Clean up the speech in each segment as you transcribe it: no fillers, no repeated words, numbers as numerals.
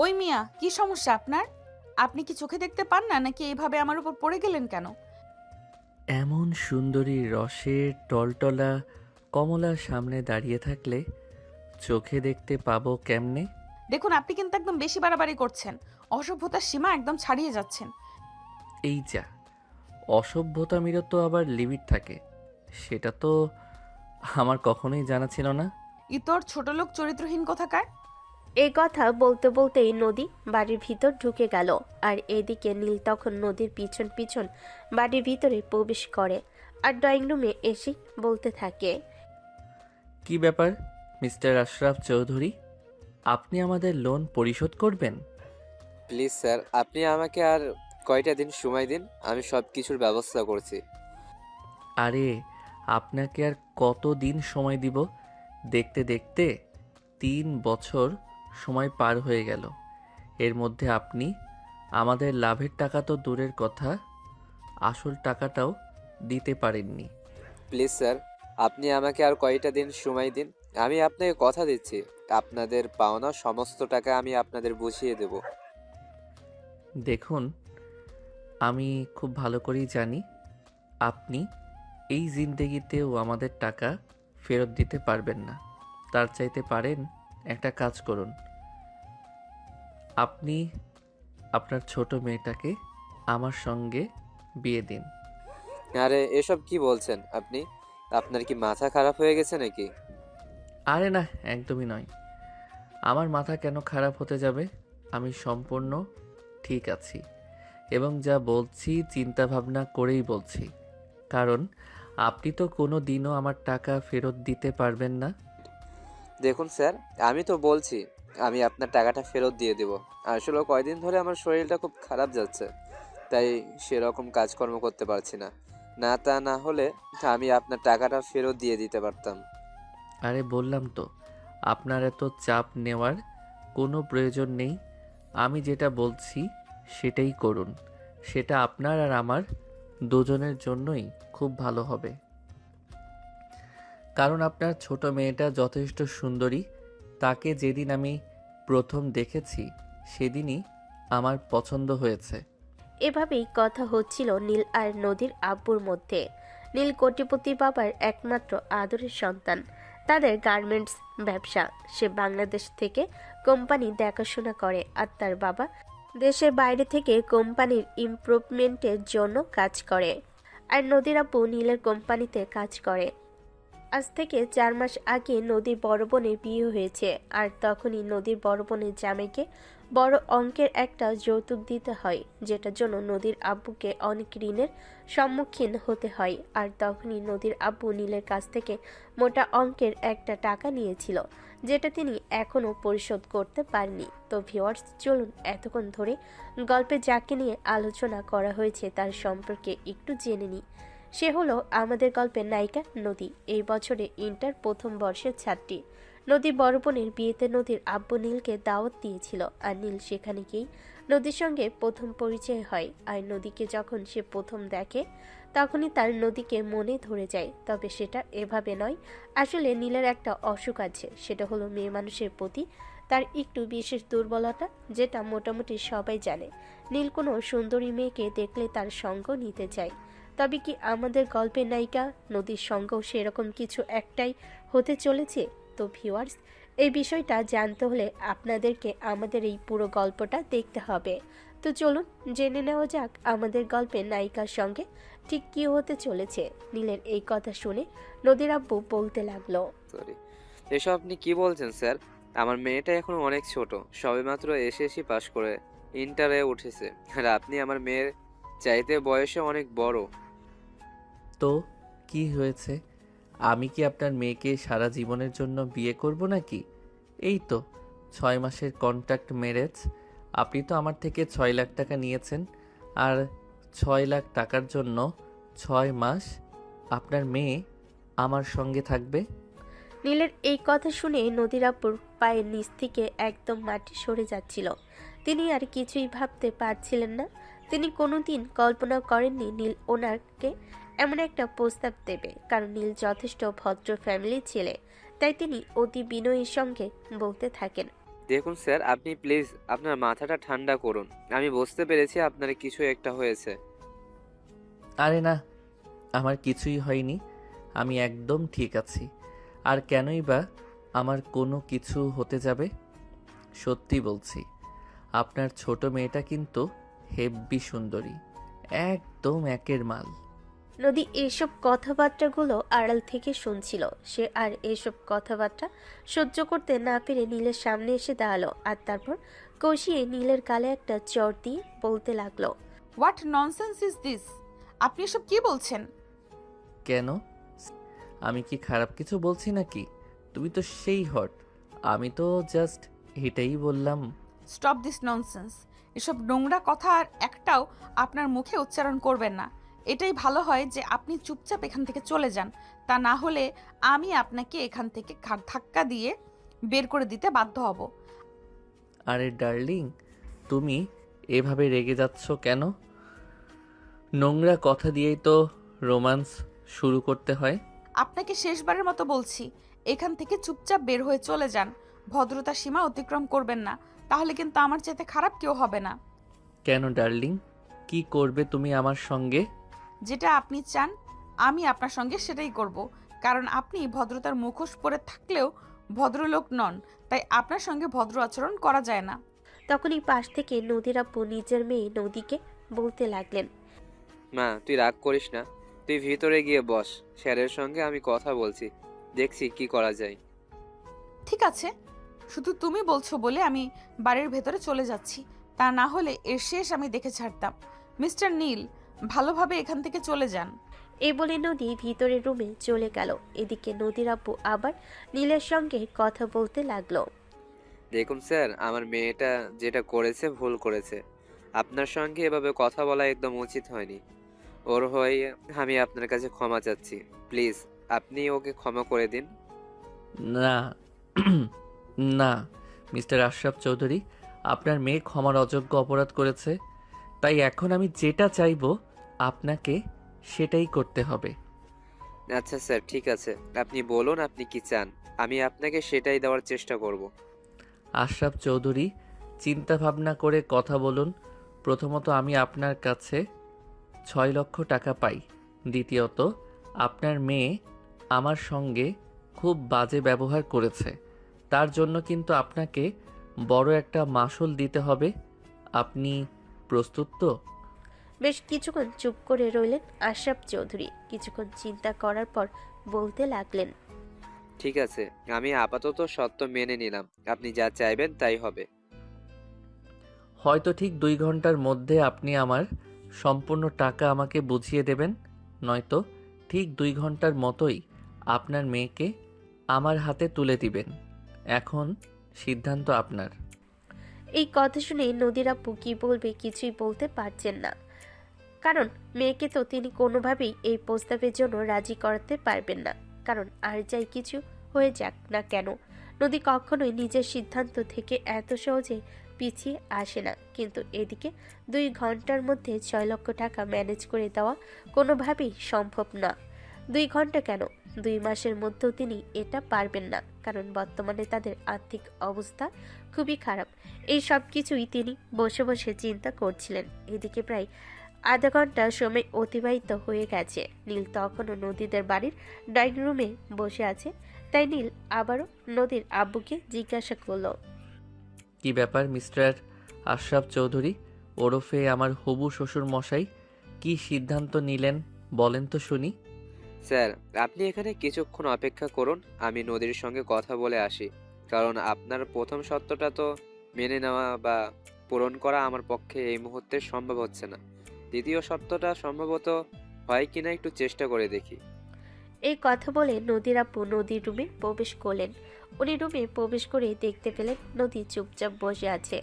ওই মিয়া, কি সমস্যা আপনার? আপনি কি চোখে দেখতে পান না, নাকি এইভাবে আমার উপর পড়ে গেলেন কেন? এমন সুন্দরী রসের টলটলা কমলার সামনে দাঁড়িয়ে থাকলে চোখে দেখতে পাবো কেমনে? দেখুন, আপনি কিন্তু একদম বেশি বাড়াবাড়ি করছেন। অসভ্যতার সীমা একদম ছাড়িয়ে যাচ্ছেন। এই যা, অসভ্যতামিরও তো আবার লিমিট থাকে। সেটা তো আমার কখনোই জানা ছিল না। ইতর ছোটলোক চরিত্রহীন কোথাকার। এই কথা বলতে বলতেই নদী বাড়ির ভিতর ঢুকে গেল। আর এদিকে নীল তখন নদীর পিছন পিছন বাড়ির ভিতরে প্রবেশ করে আর ড্রয়িং রুমে এসে বলতে থাকে। কি ব্যাপার মিস্টার আশরাফ চৌধুরী, আপনি আমাদের লোন পরিশোধ করবেন? প্লিজ স্যার, আপনি আমাকে আর কয়টা দিন সময় দিন, আমি সব কিছুর ব্যবস্থা করছি। আরে, আপনাকে আর কত দিন সময় দিব? দেখতে দেখতে 3 বছর সময় পার হয়ে গেল। এর মধ্যে আপনি আমাদের লাভের টাকা তো দূরের কথা, আসল টাকাটাও দিতে পারেননি। প্লিজ স্যার, আপনি আমাকে আর কয়টা দিন সময় দিন, আমি আপনাকে কথা দিচ্ছি আপনাদের পাওনা সমস্ত টাকা আমি আপনাদের বুঝিয়ে দেব। দেখুন, আমি খুব ভালো করেই জানি আপনি এই জিন্দেগিতেও আমাদের টাকা ফেরত দিতে পারবেন না। তার চাইতে পারেন একটা কাজ করুন, আপনি আপনার ছোট মেয়েটাকে আমার সঙ্গে বিয়ে দিন। আরে এসব কি বলছেন আপনি? আপনার কি মাথা খারাপ হয়ে গেছে নাকি? আরে না, একদমই নয়। আমার মাথা কেন খারাপ হতে যাবে? আমি সম্পূর্ণ ঠিক আছি এবং যা বলছি চিন্তা ভাবনা করেই বলছি। কারণ আপনি তো কোনো দিনও আমার টাকা ফেরত দিতে পারবেন না। দেখুন স্যার, আমি তো বলছি আমি আপনার টাকাটা ফেরত দিয়ে দেব। আসলে কয়দিন ধরে আমার শরীরটা খুব খারাপ যাচ্ছে, তাই সেরকম কাজকর্ম করতে পারছি না। না তা না হলে আমি আপনার টাকাটা ফেরত দিয়ে দিতে পারতাম। আরে বললাম তো, আপনার এত চাপ নেওয়ার কোনো প্রয়োজন নেই। আমি যেটা বলছি সেটাই করুন। সেটা আপনার আর আমার দুজনের জন্যই খুব ভালো হবে। কারণ আপনার ছোট মেয়েটা যথেষ্ট সুন্দরী। তাকে যেদিন আমি প্রথম দেখেছি সেদিনই আমার পছন্দ হয়েছে। এভাবেই কথা হচ্ছিল নীল আর নদীর আব্বুর মধ্যে। নীল কোটিপতি বাবার একমাত্র আদরের সন্তান। তাদের গার্মেন্টস ব্যবসা। সে বাংলাদেশ থেকে কোম্পানি দেখাশোনা করে আর তার বাবা দেশের বাইরে থেকে কোম্পানির ইমপ্রুভমেন্টের জন্য কাজ করে। আর নদীর আব্বু নীলের কোম্পানিতে কাজ করে। আজ থেকে 4 মাস আগে নদীর বড় বোনের বিয়ে হয়েছে। আর তখনই নদীর বড় বোনের জামাইকে বড় অঙ্কের একটা যৌতুক দিতে হয়, যেটার জন্য নদীর আব্বুকে অনেক ঋণের সম্মুখীন হতে হয়। আর তখনই নদীর আব্বু নীলের কাছ থেকে মোটা অঙ্কের একটা টাকা নিয়েছিল, যেটা তিনি এখনও পরিশোধ করতে পারেনি। তো ভিউয়ার্স, চলুন এতক্ষণ ধরে গল্পে যাকে নিয়ে আলোচনা করা হয়েছে তার সম্পর্কে একটু জেনে নিই। সে হলো আমাদের গল্পের নায়িকা নদী। এই বছরে ইন্টার প্রথম বর্ষের ছাত্রী। নদীর বড় বোনের বিয়েতে নদীর আব্বু নীলকে দাওয়াত দিয়েছিল, আর নীল সেখানে গিয়েই নদীর সঙ্গে প্রথম পরিচয় হয়। আর নদীকে যখন সে প্রথম দেখে তখনই তার নদীকে মনে ধরে যায়। তবে সেটা এভাবে নয়। আসলে নীলের একটা অসুখ আছে, সেটা হলো মেয়ে মানুষের প্রতি তার একটু বিশেষ দুর্বলতা, যেটা মোটামুটি সবাই জানে। নীল কোনো সুন্দরী মেয়েকে দেখলে তার সঙ্গ নিতে চায়। তবে কি আমাদের গল্পের নায়িকা নদীর সঙ্গেও সেরকম কিছু একটাই হতে চলেছে? তো ভিউয়ার্স, এই বিষয়টা জানতে হলে আপনাদেরকে আমাদের এই পুরো গল্পটা দেখতে হবে। তো চলুন জেনে নেওয়া যাক আমাদের গল্পের নায়িকার সঙ্গে ঠিক কী হতে চলেছে। নীলের এই কথা শুনে নদীর আব্বু বলতে লাগলো। সরি, এসব আপনি কি বলছেন স্যার? আমার মেয়েটা এখনো অনেক ছোট, সবেমাত্র এসএসসি পাশ করে ইন্টারে উঠেছে, আর আপনি আমার মেয়ের চাইতে বয়সে অনেক বড়। তো কি হয়েছে? আমি কি আপনার মেয়েকে সারা জীবনের জন্য বিয়ে করব নাকি? এই তো 6 মাসের কন্ট্রাক্ট ম্যারেজ। আপনি তো আমার থেকে 6 লাখ টাকা নিয়েছেন, আর 6 লাখ টাকার জন্য 6 মাস আপনার মেয়ে আমার সঙ্গে থাকবে? নীলের এই কথা শুনে নদীর আব্বুর পায়ের নিচ থেকে একদম মাটি সরে যাচ্ছিল। তিনি আর কিছুই ভাবতে পারছিলেন না। তিনি কোনোদিন কল্পনা করেননি নীল ওনাকে এমন একটা প্রস্তাব দেবে, কারণ নীল যথেষ্ট ভদ্র ফ্যামিলির ছেলে। তাই তিনি অতি বিনয়ের সঙ্গে বলতে থাকেন। দেখুন স্যার, আপনি প্লিজ আপনার মাথাটা ঠান্ডা করুন। আমি বুঝতে পেরেছি আপনার কিছু একটা হয়েছে। আরে না, আমার কিছুই হয়নি। আমি একদম ঠিক আছি। আর কেনই বা আমার কোনো কিছু হতে যাবে? সত্যি বলছি, আপনার ছোট মেয়েটা কিন্তু হেব্বি সুন্দরী, একদম একের মাল। নদী এইসব কথাবার্তাগুলো আড়াল থেকে শুনছিল। সে আর এইসব কথাবার্তা সহ্য করতে না পেরে নীলের সামনে এসে দাঁড়ালো, আর তারপর কষিয়ে নীলের গালে একটা চড় দিয়ে বলতে লাগলো। What nonsense is this? আপনি এসব কি বলছেন? কেন? আমি কি খারাপ কিছু বলছি নাকি? তুমি তো সেই হট। আমি তো জাস্ট এটাই বললাম। Stop this nonsense. এসব নোংরা কথা আর একটাও আপনার মুখে উচ্চারণ করবেন না। এটাই ভালো হয় যে আপনি চুপচাপ এখান থেকে চলে যান। তা না হলে আমি আপনাকে এখান থেকে ধাক্কা দিয়ে বের করে দিতে বাধ্য হব। আরে ডার্লিং, তুমি এভাবে রেগে যাচ্ছ কেন? নোংরা কথা দিয়েই তো রোম্যান্স শুরু করতে হয়। আপনাকে শেষবারের মতো বলছি, এখান থেকে চুপচাপ বের হয়ে চলে যান। ভদ্রতার সীমা অতিক্রম করবেন না, তাহলে কিন্তু আমার চাইতে খারাপ কেউ হবে না। কেন ডার্লিং, কি করবে তুমি আমার সঙ্গে? যেটা আপনি চান আমি আপনার সঙ্গে সেটাই করব, কারণ আপনি ভদ্রতার মুখোশ পরে থাকলেও ভদ্রলোক নন, তাই আপনার সঙ্গে ভদ্র আচরণ করা যায় না। তখনই পাশ থেকে নদীর আপু নিজের মেয়ে নদীকে বলতে লাগলেন। মা, তুই রাগ করিস না। তুই ভিতরে গিয়ে বস, স্যারের সঙ্গে আমি কথা বলছি, দেখছি কি করা যায়। ঠিক আছে, শুধু তুমি বলছো বলে আমি বাড়ির ভেতরে চলে যাচ্ছি, তা না হলে এর শেষ আমি দেখে ছাড়তাম। মিস্টার নীল, ভালোভাবে এখান থেকে চলে যান। এই বলে নদী ভিতরের রুমে চলে গেল। এদিকে নদীর আপু আবার নীলের সঙ্গে কথা বলতে লাগলো। দেখুন স্যার, আমার মেয়েটা যেটা করেছে ভুল করেছে। আপনার সঙ্গে এভাবে কথা বলা একদম উচিত হয়নি। ওর হয়ে আমি আপনার কাছে ক্ষমা চাচ্ছি। প্লিজ আপনি ওকে ক্ষমা করে দিন। না না, মিস্টার আশরাফ চৌধুরী, আপনার মেয়ে ক্ষমার অযোগ্য অপরাধ করেছে। তাই এখন আমি যেটা চাইবো আপনাকে সেটাই করতে হবে। আচ্ছা স্যার, ঠিক আছে, আপনি বলুন আপনি কি চান, আমি আপনাকে সেটাই দেওয়ার চেষ্টা করব। আশরাফ চৌধুরী, চিন্তা ভাবনা করে কথা বলুন। প্রথমত, আমি আপনার কাছে 6 লক্ষ টাকা পাই। দ্বিতীয়ত, আপনার মেয়ে আমার সঙ্গে খুব বাজে ব্যবহার করেছে, তার জন্য কিন্তু আপনাকে বড় একটা মাশুল দিতে হবে। আপনি প্রস্তুত তো? বেশ কিছুক্ষণ চুপ করে রইলেন আশরাফ চৌধুরী। কিছুক্ষণ চিন্তা করার পর বলতে লাগলেন। ঠিক আছে, আমি আপাতত সত্য মেনে নিলাম, আপনি যা চাইবেন তাই হবে। হয়তো ঠিক 2 ঘন্টার মধ্যে আপনি আমার সম্পূর্ণ টাকা আমাকে বুঝিয়ে দেবেন, নয়তো ঠিক 2 ঘন্টার মতোই আপনার মেয়েকে আমার হাতে তুলে দিবেন। এখন সিদ্ধান্ত আপনার। এই কথা শুনে নদীর আপু কি বলবে কিছুই বলতে পারছেন না, কারণ মেয়েকে তো তিনি কোনোভাবেই এই প্রস্তাবের জন্য রাজি করাতে পারবেন না। কারণ আর যাই কিছু হয়ে যাক না কেন, নদী কখনোই নিজের সিদ্ধান্ত থেকে এত সহজে পিছিয়ে আসে না। কিন্তু এদিকে 2 ঘন্টার মধ্যে 6 লক্ষ টাকা ম্যানেজ করে দেওয়া কোনোভাবেই সম্ভব না। 2 ঘন্টা কেন, 2 মাসের মধ্যেও তিনি এটা পারবেন না, কারণ বর্তমানে তাদের আর্থিক অবস্থা খুবই খারাপ। এই সব কিছুই তিনি বসে বসে চিন্তা করছিলেন। এদিকে প্রায় আধা ঘন্টা সময় অতিবাহিত হয়ে গেছে। নীল তখনও নদীদের বাড়ির ড্রয়িং রুমে বসে আছে। তাই নীল আবারও নদীর আব্বুকে জিজ্ঞাসা করলো। কি ব্যাপার মিস্টার আশরাফ চৌধুরী ওরফে আমার হবু শ্বশুর মশাই, কি সিদ্ধান্ত নিলেন বলেন তো শুনি। স্যার, আপনি এখানে কিছুক্ষণ অপেক্ষা করুন, আমি নদীর সঙ্গে কথা বলে আসি। কারণ আপনার প্রথম সত্যটা তো মেনে নেওয়া বা পূরণ করা আমার পক্ষে এই মুহূর্তে সম্ভব হচ্ছে না। দ্বিতীয় সত্যটা সম্ভবত হয় কিনা একটু চেষ্টা করে দেখি। এই কথা বলে নদীর আপু নদীর রুমে প্রবেশ করলেন। উনি রুমে প্রবেশ করে দেখতে পেলেন নদী চুপচাপ বসে আছে।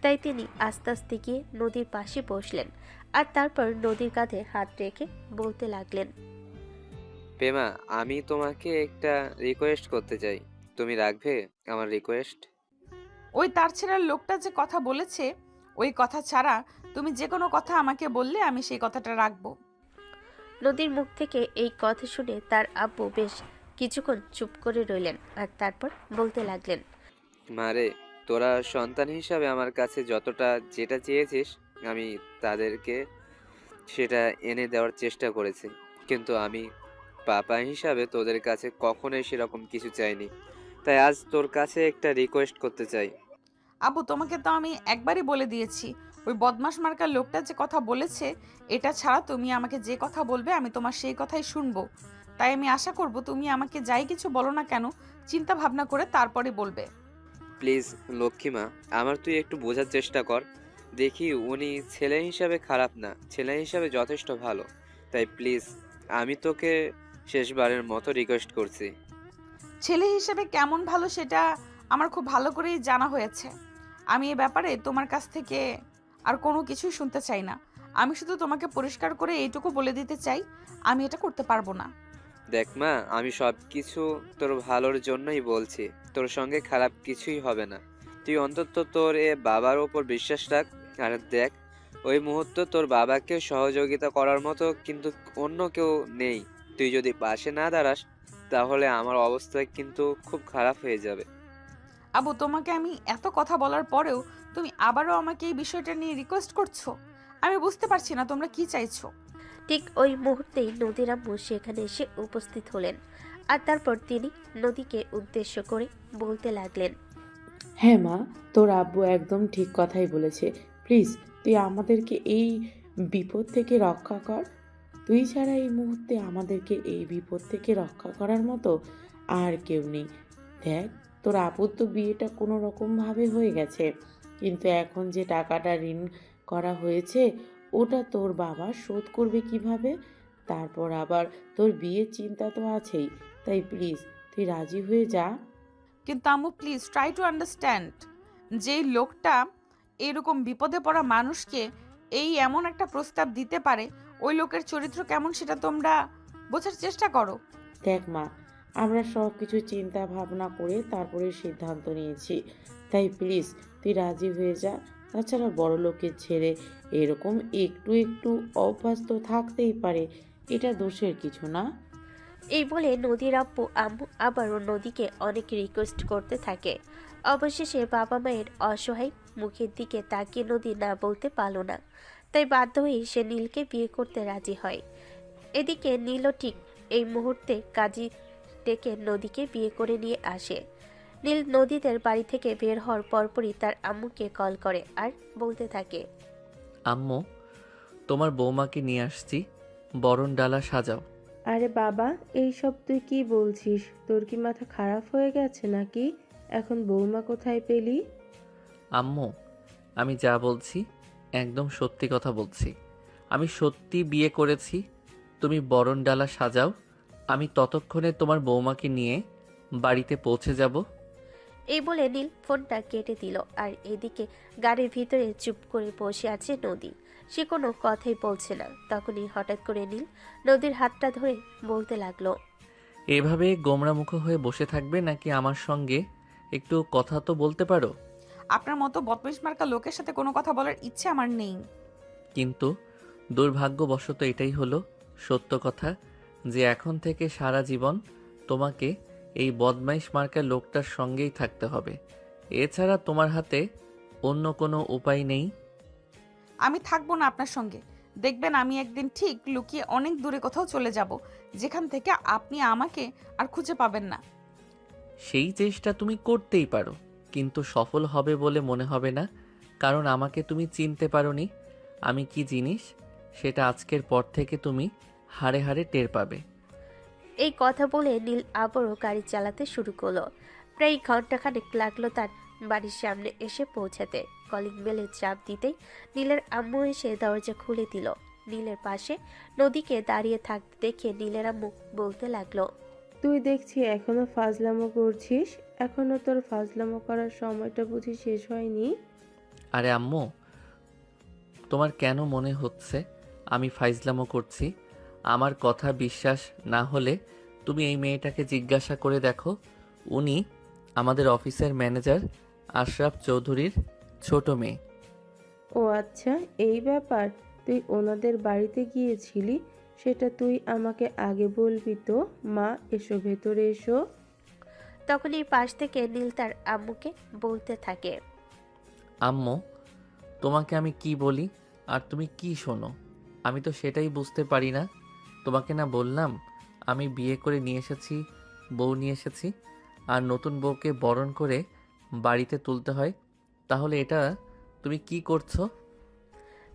তাই তিনি আস্তে আস্তে গিয়ে নদীর পাশে বসলেন, আর তারপর নদীর কাঁধে হাত রেখে বলতে লাগলেন। পেমা, আমি তোমাকে একটা রিকোয়েস্ট করতে চাই, তুমি রাখবে আমার রিকোয়েস্ট? ওই তার ছেড়ার লোকটা যে কথা বলেছে, ওই কথা ছাড়া তুমি যে কোনো কথা আমাকে বললে আমি সেই কথাটা রাখবো। নদীর মুখ থেকে এই কথা শুনে তার আব্বু বেশ কিছুক্ষণ চুপ করে রইলেন, আর তারপর বলতে লাগলেন। মারে, তোরা সন্তান হিসাবে আমার কাছে যতটা যেটা চেয়েছিস আমি তাদেরকে সেটা এনে দেওয়ার চেষ্টা করেছি, কিন্তু আমি পাপা হিসাবে তোদের কাছে কখনোই সেরকম কিছু চাইনি। তাই আজ তোর কাছে একটা রিকোয়েস্ট করতে চাই। আব্বু, তোমাকে তো আমি একবারই বলে দিয়েছি, ওই বদমাস মার্কার লোকটা যে কথা বলেছে এটা ছাড়া তুমি আমাকে যে কথা বলবে আমি তোমার সেই কথাই শুনবো। তাই আমি আশা করব তুমি আমাকে যাই কিছু বলো না কেন চিন্তা ভাবনা করে তারপরে বলবে। প্লিজ লক্ষ্মীমা, আমার তুই একটু বোঝার চেষ্টা কর। দেখি উনি ছেলে হিসাবে খারাপ না, ছেলে হিসাবে যথেষ্ট ভালো। তাই প্লিজ আমি তোকে শেষবারের মতো রিকোয়েস্ট করছি। ছেলে হিসেবে কেমন ভালো সেটা আমার খুব ভালো করেই জানা হয়েছে। আমি এ ব্যাপারে তোমার কাছ থেকে আর কোনো কিছুই শুনতে চাই না। আমি শুধু তোমাকে পরিষ্কার করে এইটুকু বলে দিতে চাই, আমি এটা করতে পারবো না। দেখ মা, আমি সব কিছু তোর ভালোর জন্যই বলছি, তোর সঙ্গে খারাপ কিছুই হবে না। তুই অন্তত তোর এ বাবার ওপর বিশ্বাস রাখ। আর দেখ, ওই মুহূর্ত তোর বাবাকে সহযোগিতা করার মতো কিন্তু অন্য কেউ নেই। তুই যদি পাশে না দাঁড়াস তাহলে আমার অবস্থা কিন্তু খুব খারাপ হয়ে যাবে। আবু, তোমাকে আমি এত কথা বলার পরেও তুমি আবারও আমাকে এই বিষয়টা নিয়ে রিকোয়েস্ট করছো। আমি বুঝতে পারছি না তোমরা কি চাইছো। ঠিক ওই মুহূর্তেই নদীর আম্মু সেখানে এসে উপস্থিত হলেন। আর তারপর তিনি নদীকে উদ্দেশ্য করে বলতে লাগলেন, হ্যাঁ মা, তোর আব্বু একদম ঠিক কথাই বলেছে। প্লিজ তুই আমাদেরকে এই বিপদ থেকে রক্ষা কর। তুই ছাড়া এই মুহূর্তে আমাদেরকে এই বিপদ থেকে রক্ষা করার মতো আর কেউ নেই। দেখ, তোর আপুর তো বিয়েটা কোনো রকমভাবে হয়ে গেছে, কিন্তু এখন যে টাকাটা ঋণ করা হয়েছে ওটা তোর বাবা শোধ করবে কিভাবে? তারপর আবার তোর বিয়ের চিন্তা তো আছেই। তাই প্লিজ তুই রাজি হয়ে যা। কিন্তু আম্মু, প্লিজ ট্রাই টু আন্ডারস্ট্যান্ড, যেই লোকটা এরকম বিপদে পড়া মানুষকে এই এমন একটা প্রস্তাব দিতে পারে, ওই লোকের চরিত্র কেমন সেটা তোমরা বোঝার চেষ্টা করো। দেখ মা, আমরা সব কিছু চিন্তা ভাবনা করে তারপরে সিদ্ধান্ত নিয়েছি। তাই প্লিজ তুই রাজি হয়ে যা। তাছাড়া বড় লোকের ছেড়ে এরকম একটু একটু অভ্যাস তো থাকতেই পারে, এটা দোষের কিছু না। এই বলে নদীর আব্বু আম্মু আবারও নদীকে অনেক রিকোয়েস্ট করতে থাকে। অবশেষে বাবা মায়ের অসহায় মুখের দিকে তাকিয়ে নদী না বলতে পারল না। তাই বাধ্য হয়ে সে নীলকে বিয়ে করতে রাজি হয়। এদিকে নীলও ঠিক এই মুহূর্তে কাজী ডেকে নদীকে বিয়ে করে নিয়ে আসে। নীল নদীদের বাড়ি থেকে বের হওয়ার পরপরই তার আম্মুকে কল করে আর বলতে থাকে, আম্মু, তোমার বৌমাকে নিয়ে আসছি, বরণ ডালা সাজাও। আরে বাবা, এইসব তুই কি বলছিস? তোর কি মাথা খারাপ হয়ে গেছে নাকি? এখন বৌমা কোথায় পেলি? আম্মু, আমি যা বলছি একদম সত্যি কথা বলছি। আমি সত্যি বিয়ে করেছি। তুমি বরণ ডালা সাজাও, আমি ততক্ষণে তোমার বৌমাকে নিয়ে বাড়িতে পৌঁছে যাব। এই বলে নীল ফোনটা কেটে দিল। আর এদিকে গাড়ির ভিতরে চুপ করে বসে আছে নদী। সে কোনো কথাই বলছে না। তখনই হঠাৎ করে নীল নদীর হাতটা ধরে বলতে লাগলো, এভাবে গোমড়ামুখ হয়ে বসে থাকবে নাকি আমার সঙ্গে একটু কথা তো বলতে পারো? আপনার মতো বদমাইশ মার্কা লোকের সাথে কোনো কথা বলার ইচ্ছে আমার নেই। কিন্তু দুর্ভাগ্যবশত এটাই হলো সত্য কথা, যে এখন থেকে সারা জীবন তোমাকে এই বদমাইশ মার্কা লোকটার সঙ্গেই থাকতে হবে। এছাড়া তোমার হাতে অন্য কোনো উপায় নেই। আমি থাকবো না আপনার সঙ্গে। দেখবেন আমি একদিন ঠিক লুকিয়ে অনেক দূরে কোথাও চলে যাব, যেখান থেকে আপনি আমাকে আর খুঁজে পাবেন না। সেই চেষ্টা তুমি করতেই পারো, কিন্তু সফল হবে বলে মনে হবে না, কারণ আমাকে তুমি চিনতে পারোনি। আমি কি জিনিস সেটা আজকের পর থেকে তুমি হাড়ে হাড়ে টের পাবে। এই কথা বলে নীল আবারও গাড়ি চালাতে শুরু করলো। প্রায় ঘন্টাখানেক লাগলো তার বাড়ির সামনে এসে পৌঁছাতে। কলিং বেলে চাপ দিতেই নীলের আম্মু এসে দরজা খুলে দিল। নীলের পাশে নদীকে দাঁড়িয়ে থাকতে দেখে নীলের আম্মু বলতে লাগলো, তুই দেখছি এখনো ফাজলামো করছিস। এখনো তোর ফাজলামো করার সময়টা বুঝি শেষ হয়নি? আরে আম্মু, তোমার কেন মনে হচ্ছে আমি ফাইজলামো করছি? আমার কথা বিশ্বাস না হলে তুমি এই মেয়েটাকে জিজ্ঞাসা করে দেখো। উনি আমাদের অফিসের ম্যানেজার আশরাফ চৌধুরীর ছোট মেয়ে। ও আচ্ছা, এই ব্যাপার। তুই ওনাদের বাড়িতে গিয়েছিলি? সেটা তুই আমাকে আগে বলবি তো। মা, এসো ভেতরে এসো। তখনই পাশ থেকে নীল তার আম্মুকে বলতে থাকে। আম্মু, তোমাকে আমি কি বলি আর তুমি কি শোনো? আমি তো সেটাই বুঝতে পারি না। তোমাকে না বললাম আমি বিয়ে করে নিয়ে এসেছি, বউ নিয়ে এসেছি, আর নতুন বউকে বরণ করে বাড়িতে তুলতে হয়। তাহলে এটা তুমি কি করছো?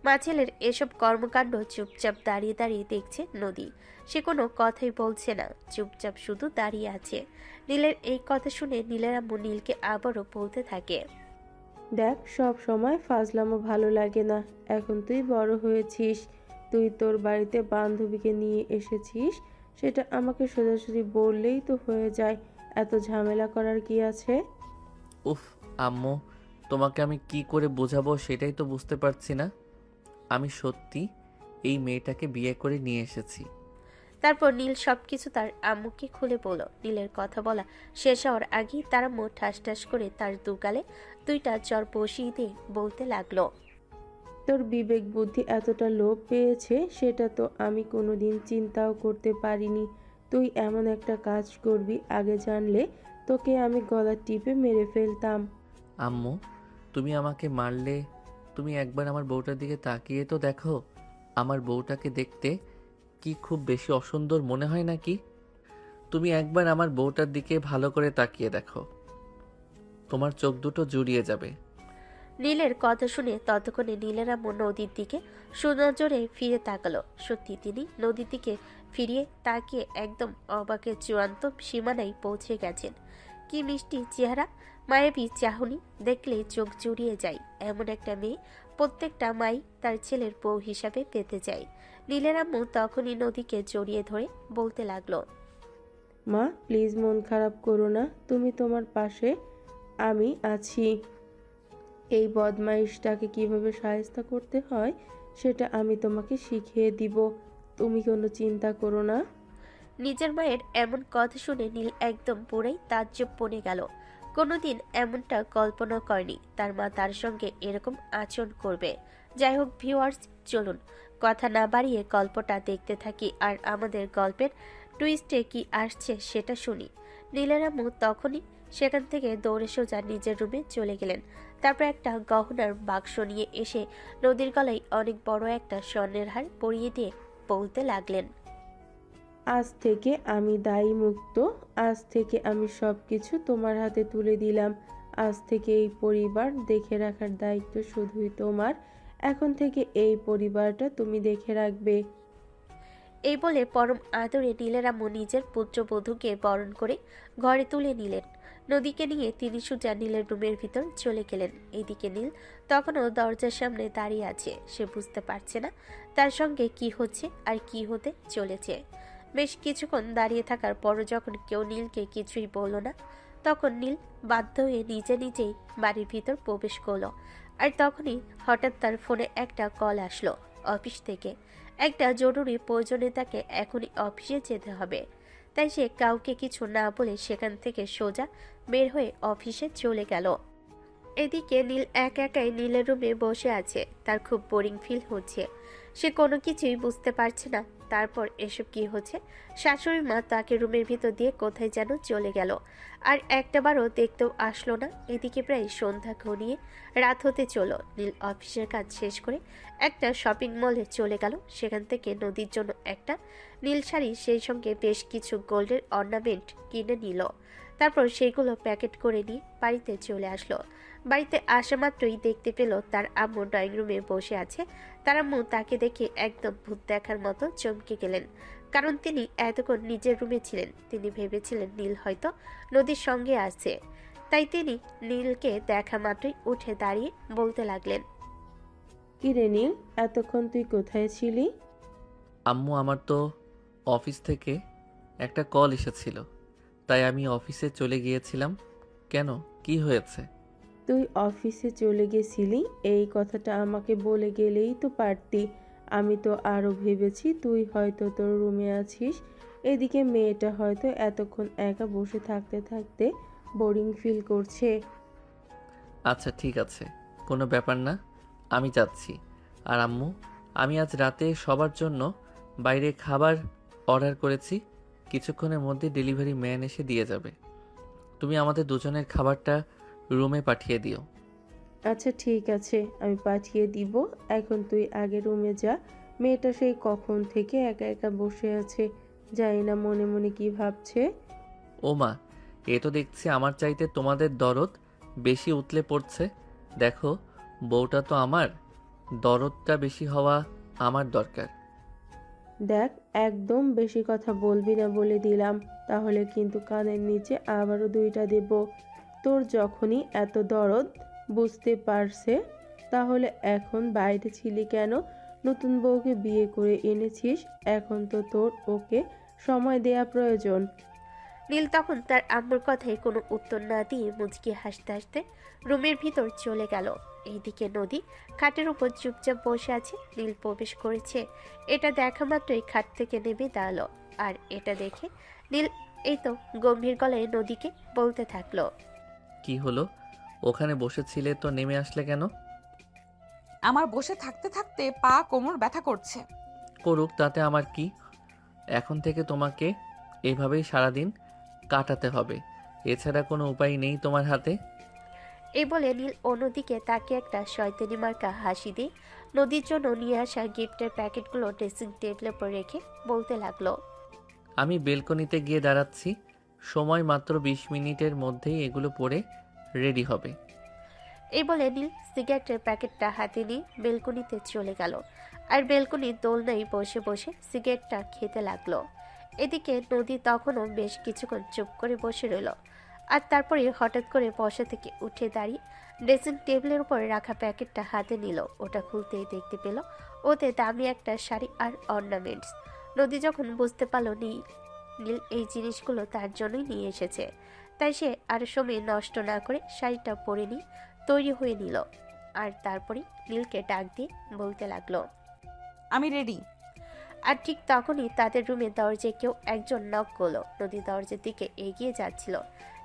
মা ছেলের এসব কর্মকাণ্ড চুপচাপ দাঁড়িয়ে দাঁড়িয়ে দেখছে নদী। সে কোনো কথাই বলছে না, চুপচাপ শুধু দাঁড়িয়ে আছে। নীলের এই কথা শুনে নীলের আম্মু নীলকে আবারও বলতে থাকে। দেখ, সব সময় ফাজলামো ভালো লাগে না। এখন তুই বড় হয়েছিস, তুই তোর বাড়িতে বান্ধবীকে নিয়ে এসেছিস, সেটা আমাকে সোজাসুজি বললেই তো হয়ে যায়। এত ঝামেলা করার কি আছে? উফ আম্মু, তোমাকে আমি কি করে বোঝাবো সেটাই তো বুঝতে পারছি না। আমি সত্যি এই মেয়েটাকে বিয়ে করে নিয়ে এসেছি। তারপর নীল সবকিছু তার আম্মুকে খুলে বলল। নীলের কথা বলা শেষ হওয়ার আগেই তার আম্মু ঠাস ঠাস করে তার দুগালে দুইটা চর বসিয়ে দিয়ে বলতে লাগলো। তোর বিবেক বুদ্ধি এতটা লোপ পেয়েছে সেটা তো আমি কোনোদিন চিন্তাও করতে পারিনি। তুই এমন একটা কাজ করবি, আগে জানলে তোকে আমি গলা টিপে মেরে ফেলতাম। আম্মু, তুমি আমাকে মারলে তুমি একবার আমার বউটার দিকে তাকিয়ে তো দেখো। আমার বউটাকে দেখতে কি খুব বেশি অসুন্দর মনে হয় নাকি? তুমি একবার আমার বউটার দিকে ভালো করে তাকিয়ে দেখো, তোমার চোখ দুটো জুড়িয়ে যাবে। নীলের কথা শুনে ততক্ষণে নীলের আম্মু নদীর দিকে সুনজরে ফিরে তাকালো। সত্যি তিনি নদীর দিকে ফিরিয়ে তাকিয়ে একদম অবাকের চূড়ান্ত সীমানায় পৌঁছে গেছেন। কি মিষ্টি চেহারা, মায়াবী চাহনি, দেখলে চোখ জুড়িয়ে যায়। এমন একটা মেয়ে প্রত্যেকটা মাই তার ছেলের বউ হিসাবে পেতে চায়। নীলের আম্মু তখনই নদীকে জড়িয়ে ধরে বলতে লাগলো। মা, প্লিজ মন খারাপ করো না, তুমি তোমার পাশে আমি আছি। এই বদমাইশটাকে কিভাবে শায়েস্তা করতে হয় সেটা আমি তোমাকে শিখিয়ে দিব, তুমি কোনো চিন্তা করো না। নিজের মায়ের এমন কথা শুনে নীল একদম পুরাই তাজ্জব বনে গেল। কোনোদিন এমনটা কল্পনা করেনি তার মা তার সঙ্গে এরকম আচরণ করবে। যাই হোক ভিউয়ার্স, চলুন কথা না বাড়িয়ে গল্পটা দেখতে থাকি আর আমাদের গল্পের টুইস্টে কি আসছে সেটা শুনি। নীলের আম্মু তখনই সেখান থেকে দৌড়ে সোজা নিজের রুমে চলে গেলেন। তারপর একটা গহনার বাক্স নিয়ে এসে নদীর গলায় অনেক বড় একটা স্বর্ণের হার পরিয়ে দিয়ে বলতে লাগলেন। আজ থেকে আমি দায়ী মুক্ত, আজ থেকে আমি সব কিছু তোমার হাতে তুলে দিলাম। আজ থেকে এই পরিবার দেখে রাখার দায়িত্ব শুধুই তোমার। এখন থেকে এই পরিবারটা তুমি দেখে রাখবে। এই বলে পরম আদরে নীলের আম্মু নিজের পুত্রবধূকে বরণ করে ঘরে তুলে নিলেন। নদীকে নিয়ে তিনি সোজা নীলের রুমের ভিতর চলে গেলেন। এদিকে নীল তখনও দরজার সামনে দাঁড়িয়ে আছে। সে বুঝতে পারছে না তার সঙ্গে কি হচ্ছে আর কি হতে চলেছে। বেশ কিছুক্ষণ দাঁড়িয়ে থাকার পরও যখন কেউ নীলকে কিছুই বলল না, তখন নীল বাধ্য হয়ে নিজে নিজেই বাড়ির ভিতর প্রবেশ করলো। আর তখনই হঠাৎ তার ফোনে একটা কল আসলো অফিস থেকে। একটা জরুরি প্রয়োজনে তাকে এখনই অফিসে যেতে হবে। তাই সে কাউকে কিছু না বলে সেখান থেকে সোজা বের হয়ে অফিসে চলে গেল। এদিকে নীল একাই নীলের রুমে বসে আছে। তার খুব বোরিং ফিল হচ্ছে। সে কোনো কিছুই বুঝতে পারছে না তারপর এসব কি হচ্ছে। শাশুড়ি মা তাকে রুমের ভিতর দিয়ে কোথায় যেন চলে গেল, আর একটাবারও দেখতেও আসলো না। এদিকে প্রায় সন্ধ্যা ঘনিয়ে রাত হতে চলল। নীল অফিসের কাজ শেষ করে একটা শপিং মলে চলে গেল। সেখান থেকে নদীর জন্য একটা নীল শাড়ি, সেই সঙ্গে বেশ কিছু গোল্ডের অর্নামেন্ট কিনে নিল। তারপর সেগুলো প্যাকেট করে নিয়ে বাড়িতে চলে আসলো। বাড়িতে আসা মাত্রই দেখতে পেল তার আম্মু ড্রয়িং রুমে বসে আছে। তার আম্মু তাকে দেখে একদম ভূত দেখার মতো চমকে গেলেন, কারণ তিনি এতক্ষণ নিজের রুমে ছিলেন। তিনি ভেবেছিলেন নীল হয়তো নদীর সঙ্গে আছে, তাই তিনি নীলকে দেখা মাত্রই উঠে দাঁড়িয়ে বলতে লাগলেন। কি রে নীল, এতক্ষণ তুই কোথায় ছিলি? আম্মু, আমার তো অফিস থেকে একটা কল এসেছিল, তাই আমি অফিসে চলে গিয়েছিলাম। কেন, কি হয়েছে? তুই অফিসে চলে গেছিলি, এই কথাটা আমাকে বলে গেলেই তো পারতি। আমি তো আরও ভেবেছি তুই হয়তো তোর রুমে আছিস। এদিকে মেয়েটা হয়তো এতক্ষণ একা বসে থাকতে থাকতে বোরিং ফিল করছে। আচ্ছা ঠিক আছে, কোনো ব্যাপার না, আমি যাচ্ছি। আর আম্মু, আমি আজ রাতে সবার জন্য বাইরে খাবার অর্ডার করেছি, কিছুক্ষণের মধ্যে ডেলিভারি ম্যান এসে দিয়ে যাবে। তুমি আমাদের দুজনের খাবারটা রুমে পাঠিয়ে দিও। আচ্ছা ঠিক আছে, আমি পাঠিয়ে দিব। এখন তুই আগে রুমে যা। মেয়েটা সেই কখন থেকে একা একা বসে আছে, জানি না মনে মনে কি ভাবছে। ও মা, এ তো দেখছি আমার চাইতে তোমাদের দরদ বেশি উতলে পড়ছে। দেখো, বউটা তো আমার, দরদটা বেশি হওয়া আমার দরকার। দেখ, একদম বেশি কথা বলবি না বলে দিলাম, তাহলে কিন্তু কানের নিচে আবারও 2টা দেব। তোর যখনই এত দরদ বুঝতে পারছে, তাহলে এখন বাইরে ছিলি কেন? নতুন বউকে বিয়ে করে এনেছিস, এখন তো তোর ওকে সময় দেয়া প্রয়োজন। নীল তখন তার আম্মুর কথায় কোনো উত্তর না দিয়ে মুচকি হাসতে হাসতে রুমের ভিতর চলে গেল। এইদিকে নদী খাটের উপর চুপচাপ বসে আছে। নীল প্রবেশ করেছে এটা দেখা মাত্রই খাট থেকে নেমে দাঁড়ালো। আর এটা দেখে নীল এই তো গম্ভীর গলায় নদীকে বলতে থাকলো, কি হলো? ওখানে বসেছিলে তো নেমে আসলে কেন? আমার বসে থাকতে থাকতে পা কোমর ব্যথা করছে। করুক, তাতে আমার কি? এখন থেকে তোমাকে এভাবেই সারাদিন কাটাতে হবে, এছাড়া কোনো উপায় নেই তোমার হাতে। এই বলে নীল অন্যদিকে তাকে একটা শয়তানি মার্কা হাসি দিয়ে নদীর জন্য নিয়ে আসা গিফটের প্যাকেটগুলো ড্রেসিং টেবিলের উপর রেখে বলতে লাগলো, আমি বেলকনিতে গিয়ে দাঁড়াচ্ছি, সময় মাত্র 20 মিনিটের মধ্যেই এগুলো পরে রেডি হবে। এই বলে নীল সিগারেটের প্যাকেটটা হাতে নিয়ে বেলকনিতে চলে গেল। আর বেলকনির দোলনায় বসে বসে সিগারেটটা খেতে লাগলো। এদিকে নদী তখনও বেশ কিছুক্ষণ চুপ করে বসে রইল। আর তারপরে হঠাৎ করে বসা থেকে উঠে দাঁড়িয়ে ড্রেসিং টেবিলের উপর রাখা প্যাকেটটা হাতে নিল। ওটা খুলতেই দেখতে পেল ওতে দামি একটা শাড়ি আর অর্নামেন্টস। নদী যখন বুঝতে পারল নীল এই জিনিসগুলো তার জন্যই নিয়ে এসেছে, তাই সে আর সময় নষ্ট না করে শাড়িটা পরে নিয়ে তৈরি হয়ে নিল। আর তারপরে নীলকে ডাক দিয়ে বলতে লাগলো, আমি রেডি। আর ঠিক তখনই তাদের রুমে দরজায় কেউ একজন নক করলো। নদী দরজার দিকে এগিয়ে যাচ্ছিল।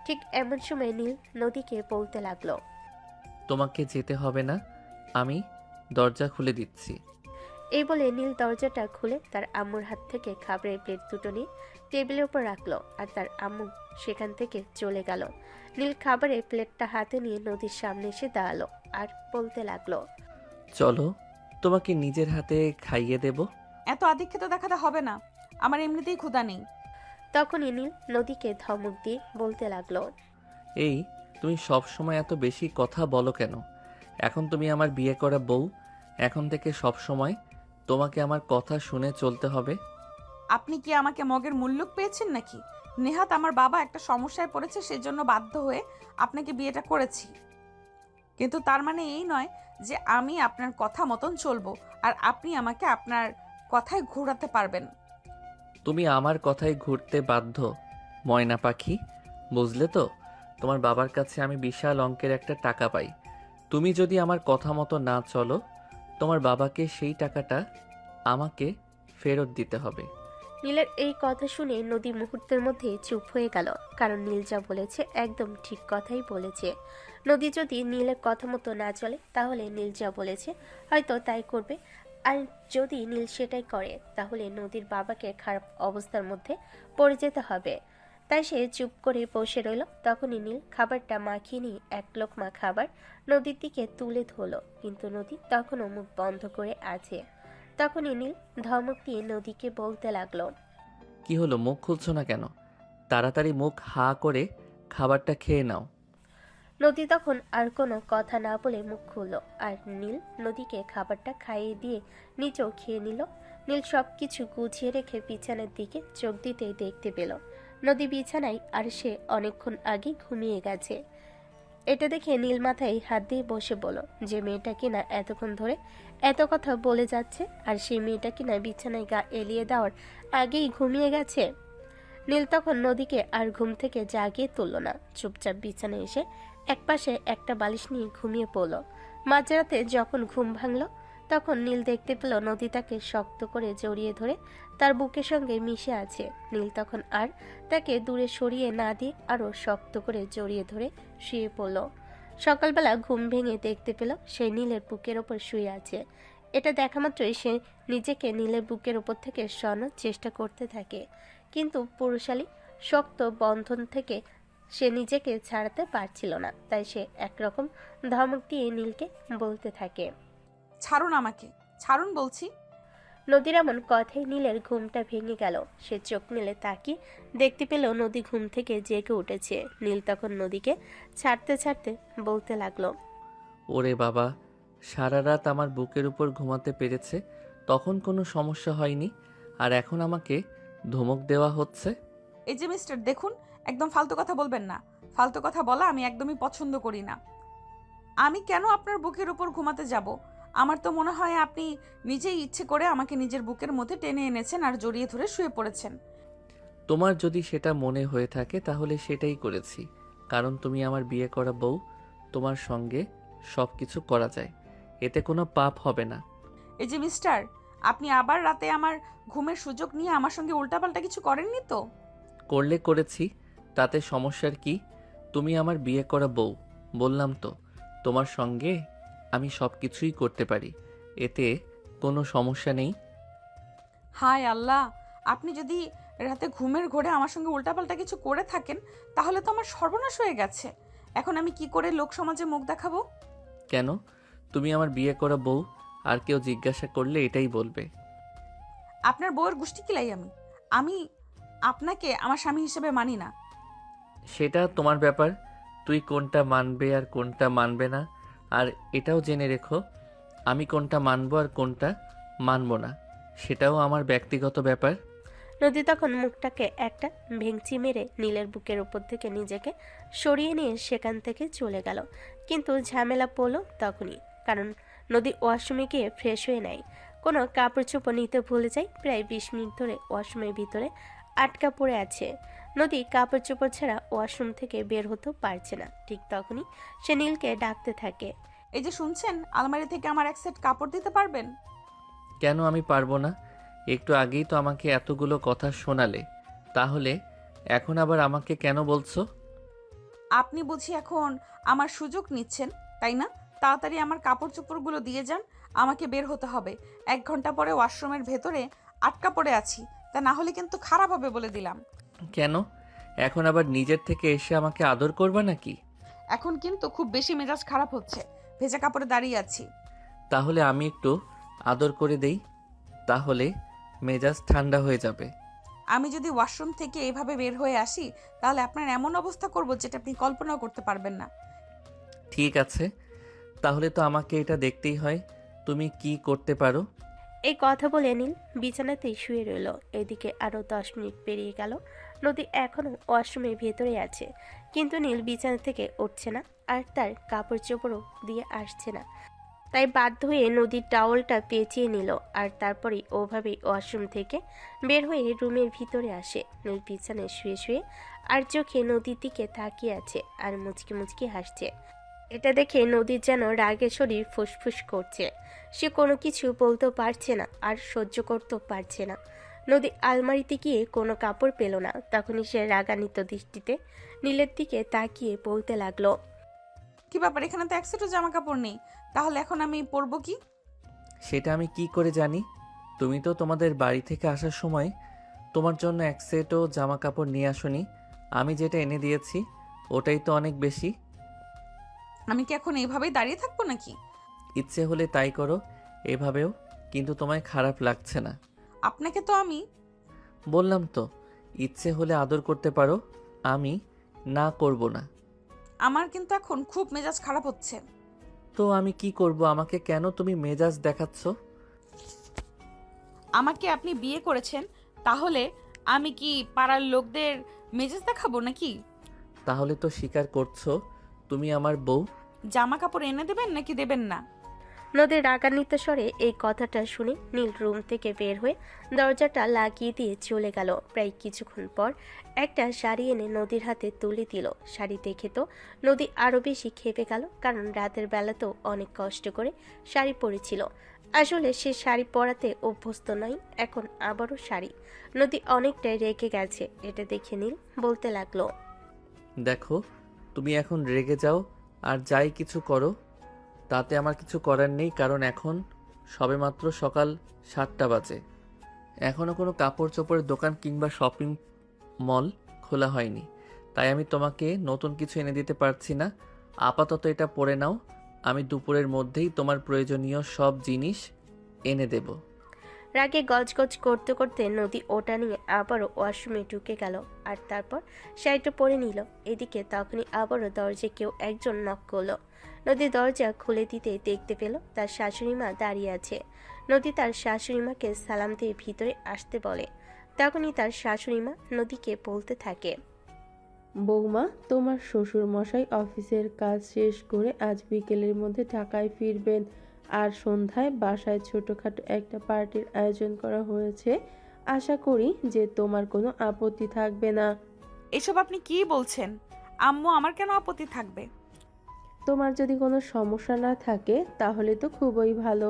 ঠিক এমন সময় নীল নদীকে বলতে লাগলো, তোমাকে যেতে হবে না, আমি দরজা খুলে দিচ্ছি। এই বলে নীল দরজাটা খুলে তার আম্মুর হাত থেকে খাবারের প্লেট দুটো নিয়ে টেবিলের উপর রাখলো। আর তার আম্মু সেখান থেকে চলে গেল। নীল খাবারের প্লেটটা হাতে নিয়ে নদীর সামনে এসে দাঁড়ালো আর বলতে লাগলো, চলো, তোমাকে নিজের হাতে খাইয়ে দেব। এত আধিক্যতা দেখাতে হবে না, আমার এমনিতেই ক্ষুধা নেই। তখনই নীল নদীকে ধমক দিয়ে বলতে লাগলো, এই, তুমি সব সময় এত বেশি কথা বলো কেন? এখন তুমি আমার বিয়ে করা বউ, এখন থেকে সব সময় তোমাকে আমার কথা শুনে চলতে হবে। আপনি কি আমাকে মগের মুল্লুক পেয়েছেন নাকি? নেহাত আমার বাবা একটা সমস্যায় পড়েছে, সেজন্য বাধ্য হয়ে আপনাকে বিয়েটা করেছি। কিন্তু তার মানে এই নয় যে আমি আপনার কথা মতন চলবো আর আপনি আমাকে আপনার কথায় ঘোরাতে পারবেন। তুমি আমার কথায় ঘুরতে বাধ্য, ময়না পাখি, বুঝলে তো? তোমার বাবার কাছে আমি বিশাল অঙ্কের একটা টাকা পাই। তুমি যদি আমার কথা মতো না চলো, তোমার বাবাকে সেই টাকাটা আমাকে ফেরত দিতে হবে। নীলের এই কথা শুনে নদী মুহূর্তের মধ্যে চুপ হয়ে গেল, কারণ নীল যা বলেছে একদম ঠিক কথাই বলেছে। নদী যদি নীলের কথা মতো না চলে, তাহলে নীল যা বলেছে হয়তো তাই করবে। আর যদি নীল সেটাই করে, তাহলে নদীর বাবাকে খারাপ অবস্থার মধ্যে পড়ে যেতে হবে। তাই সে চুপ করে বসে রইল। তখনই নীল খাবারটা মাখিয়ে নিয়ে এক লোকমা খাবার নদীর দিকে তুলে ধরল, কিন্তু নদী তখনও মুখ বন্ধ করে আছে। তখনই নীল ধমক দিয়ে নদীকে বলতে লাগলো, কি হলো, মুখ খুলছো না কেন? তাড়াতাড়ি মুখ হা করে খাবারটা খেয়ে নাও। নদী তখন আর কোনো কথা না বলে মুখ খুলল। আর নীল নদীকে খাবারটা খাইয়ে দিয়ে নিজেও খেয়ে নিল। নীল সবকিছু গুছিয়ে রেখে বিছানার দিকে চোখ দিতেই দেখতে পেল নদী বিছানায়, আর সে অনেকক্ষণ আগে ঘুমিয়ে গেছে। এটা দেখে নীল মাথায় হাত দিয়ে বসে বলল যে মেয়েটা কিনা এতক্ষণ ধরে এত কথা বলে যাচ্ছে, আর সেই মেয়েটা কিনা বিছানায় গা এলিয়ে দেওয়ার আগেই ঘুমিয়ে গেছে। নীল তখন নদীকে আর ঘুম থেকে জাগিয়ে তুলল না, চুপচাপ বিছানায় এসে একপাশে একটা বালিশ নিয়ে ঘুমিয়ে পড়ল। মাঝরাতে যখন ঘুম ভাঙল, তখন নীল দেখতে পেল নদী তাকে শক্ত করে জড়িয়ে ধরে তার বুকের সঙ্গে মিশে আছে। নীল তখন আর তাকে দূরে সরিয়ে না দিয়ে আরো শক্ত করে জড়িয়ে ধরে শুয়ে পড়ল। সকালবেলা ঘুম ভেঙে দেখতে পেল সে নীলের বুকের ওপর শুয়ে আছে। এটা দেখা মাত্রই সে নিজেকে নীলের বুকের ওপর থেকে সরানোর চেষ্টা করতে থাকে, কিন্তু পুরুষালী শক্ত বন্ধন থেকে সে নিজেকে ছাড়াতে পারছিল না, তাই সে একরকম ধমক দিয়ে নীলকে বলতে থাকে। ছাড়ুন আমাকে, ছাড়ুন বলছি। নদীর এমন কথায় নীলের ঘুমটা ভেঙে গেল। সে চোখ মেলে তাকিয়ে দেখতে পেল নদী ঘুম থেকে জেগে উঠেছে। নীল তখন নদীকে ছাড়তে ছাড়তে বলতে লাগলো। ওরে বাবা, সারা রাত আমার বুকের উপর ঘুমাতে পেরেছে, তখন কোনো সমস্যা হয়নি, আর এখন আমাকে ধমক দেওয়া হচ্ছে। এই যে মিস্টার, দেখুন, একদম ফালতু কথা বলবেন না। ফালতু কথা বলা আমি একদমই পছন্দ করি না। আমি কেন আপনার বুকের উপর ঘুমাতে যাব? আমার তো মনে হয় আপনি নিজেই ইচ্ছে করে আমাকে নিজের বুকের মধ্যে টেনে এনেছেন আর জড়িয়ে ধরে শুয়ে পড়েছেন। তোমার যদি সেটা মনে হয়ে থাকে তাহলে সেটাই করেছি, কারণ তুমি আমার বিয়ে করা বউ, তোমার সঙ্গে সব কিছু করা যায়, এতে কোনো পাপ হবে না। এই যে মিস্টার, আপনি আবার রাতে আমার ঘুমের সুযোগ নিয়ে আমার সঙ্গে উল্টাপাল্টা কিছু করেননি তো? করলে করেছি, তাতে সমস্যার কি? তুমি আমার বিয়ে করা বউ, বললাম তো, তোমার সঙ্গে আমি সব কিছুই করতে পারি, এতে কোনো সমস্যা নেই। হায় আল্লাহ, আপনি যদি রাতে ঘুমের ঘোরে আমার সঙ্গে উল্টাপাল্টা কিছু করে থাকেন তাহলে তো আমার সর্বনাশ হয়ে গেছে। এখন আমি কি করে লোক সমাজে মুখ দেখাবো? কেন? তুমি আমার বিয়ে করা বউ, আর কেউ জিজ্ঞাসা করলে এটাই বলবে। আপনার বউয়ের গোষ্ঠী কিলাই আমি আপনাকে আমার স্বামী হিসেবে মানি না। সেটা তোমার ব্যাপার, তুই কোনটা মানবে আর কোনটা মানবে না। আর এটাও জেনে রেখো, আমি কোনটা মানবো আর কোনটা মানবো না সেটাও আমার ব্যক্তিগত ব্যাপার। নদী তখন মুখটাকে একটা ভেঙচি মেরে নীলের বুকের উপর থেকে নিজেকে সরিয়ে নিয়ে সেখান থেকে চলে গেল। কিন্তু ঝামেলা পড়ল তখনই, কারণ নদী ওয়াশরুমে গিয়ে ফ্রেশ হয়ে নেয়। কোনো কাপড় চোপড় নিতে ভুলে যায়। প্রায় 20 মিনিট ধরে ওয়াশরুমের ভিতরে আটকা পড়ে আছে। নদী কাপড় চোপড় ছাড়া ওয়াশরুম থেকে বের হতেও পারছে না। ঠিক তখনই সে নীলকে ডাকতে থাকে। এই যে শুনছেন, আলমারি থেকে আমার এক সেট কাপড় দিতে পারবেন? কেন আমি পারবো না? একটু আগেই তো আমাকে এতগুলো কথা শোনালে, তাহলে এখন আবার আমাকে কেন বলছো? আপনি বুঝি এখন আমার সুযোগ নিচ্ছেন, তাই না? তাড়াতাড়ি আমার কাপড় চোপড়গুলো দিয়ে যান, আমাকে বের হতে হবে। 1 ঘন্টা পরে ওয়াশরুমের ভেতরে আটকা পড়ে আছি, তা না হলে কিন্তু খারাপ হবে বলে দিলাম। কেন? এখন আবার নিজের থেকে এসে আমাকে আদর করবা নাকি? এখন কিন্তু খুব বেশি মেজাজ খারাপ হচ্ছে, ভেজা কাপড়ে দাঁড়িয়ে আছি। তাহলে আমি একটু আদর করে দেই, তাহলে মেজাজ ঠান্ডা হয়ে যাবে। আমি যদি ওয়াশরুম থেকে এভাবে বের হয়ে আসি তাহলে আপনার এমন অবস্থা করব যেটা আপনি কল্পনাও করতে পারবেন না। ঠিক আছে, তাহলে তো আমাকে এটা দেখতেই হয়, তুমি কি করতে পারো। এই কথা বলে নীল বিছানাতেই শুয়ে রইল। এদিকে আরো 10 মিনিট পেরিয়ে গেল। নদী এখনো ওয়াশরুমের ভেতরে আছে, কিন্তু নীল বিছানা থেকে উঠছে না, আর তার কাপড় চোপড়ও দিয়ে আসছে না। তাই বাধ্য হয়ে নদীর টাওয়ালটা পেঁচিয়ে নিল, আর তারপরেই ওভাবেই ওয়াশরুম থেকে বের হয়ে রুমের ভিতরে আসে। নীল বিছানায় শুয়ে শুয়ে আর চোখে নদীর দিকে তাকিয়ে আছে আর মুচকি মুচকি হাসছে। এটা দেখে নদীর যেন রাগে শরীর ফুসফুস করছে। সে কোনো কিছু বলতেও পারছে না আর সহ্য করতেও পারছে না। নদী আলমারিতে গিয়ে কোনো কাপড় পেল না। তখনই সে রাগান্বিত দৃষ্টিতে নীলের দিকে তাকিয়ে বলতে লাগলো। কি ব্যাপার, এখানে তো এক সেটও জামা কাপড় নেই, তাহলে এখন আমি পরবো কি? সেটা আমি কি করে জানি? তুমি তো তোমাদের বাড়ি থেকে আসার সময় তোমার জন্য এক সেটও জামা কাপড় নিয়ে আসোনি, আমি যেটা এনে দিয়েছি ওটাই তো অনেক বেশি। আমি কি এখন এইভাবেই দাঁড়িয়ে থাকবো নাকি? ইচ্ছে হলে তাই করো এভাবেও, কিন্তু তোমায় খারাপ লাগছে না? আপনাকে তো আমি বললাম তো, ইচ্ছে হলে আদর করতে পারো, আমি না করব না। আমার কিন্তু এখন খুব মেজাজ খারাপ হচ্ছে। তো আমি কি করব? আমাকে কেন তুমি মেজাজ দেখাচ্ছ? আমাকে আপনি বিয়ে করেছেন, তাহলে আমি কি পাড়ার লোকদের মেজাজ দেখাবো নাকি? তাহলে তো স্বীকার করছো তুমি আমার বউ। জামা কাপড় এনে দেবেন নাকি দেবেন না? নদীর রাগান্বিত স্বরে এই কথাটা শুনে নীল রুম থেকে বের হয়ে দরজাটা লাগিয়ে দিয়ে চলে গেল। প্রায় কিছুক্ষণ পর একটা শাড়ি এনে নদীর হাতে তুলে দিল। শাড়ি দেখে তো নদী আরো বেশি খেপে গেল, কারণ রাতের বেলাতেও অনেক কষ্ট করে শাড়ি পরেছিল। আসলে সে শাড়ি পরাতে অভ্যস্ত নয়, এখন আবারও শাড়ি। নদী অনেকটাই রেগে গেছে। এটা দেখে নীল বলতে লাগলো। দেখো, তুমি এখন রেগে যাও আর যাই কিছু করো, তাতে আমার কিছু করার নেই, কারণ এখন সবেমাত্র সকাল 7টা বাজে, এখনও কোনো কাপড় চোপড়ের দোকান কিংবা শপিং মল খোলা হয়নি। তাই আমি তোমাকে নতুন কিছু এনে দিতে পারছি না। আপাতত এটা পরে নাও, আমি দুপুরের মধ্যেই তোমার প্রয়োজনীয় সব জিনিস এনে দেব। রাগে গজগজ করতে করতে নদী ওটা নিয়ে আবারও ওয়াশরুমে ঢুকে গেল আর তারপর শাড়িটা পরে নিল। এদিকে তখনই আবারও দরজায় কেউ একজন নক করলো। নদী দরজা খুলে দিতে দেখতে পেল তার শাশুড়ি মা দাঁড়িয়ে আছে। নদী তার শাশুড়ি মাকে সালাম দিয়ে ভিতরে আসতে বলে। তখনই তার শাশুড়ি মা নদীকে বলতে থাকে, বৌমা, তোমার শ্বশুর মশাই অফিসের কাজ শেষ করে আজ বিকেলের মধ্যে ঢাকায় ফিরবেন, আর সন্ধ্যায় বাসায় ছোটোখাটো একটা পার্টির আয়োজন করা হয়েছে। আশা করি যে তোমার কোনো আপত্তি থাকবে না। এসব আপনি কি বলছেন? আম্মু, আমার কেন আপত্তি থাকবে? তোমার যদি কোনো সমস্যা না থাকে তাহলে তো খুবই ভালো।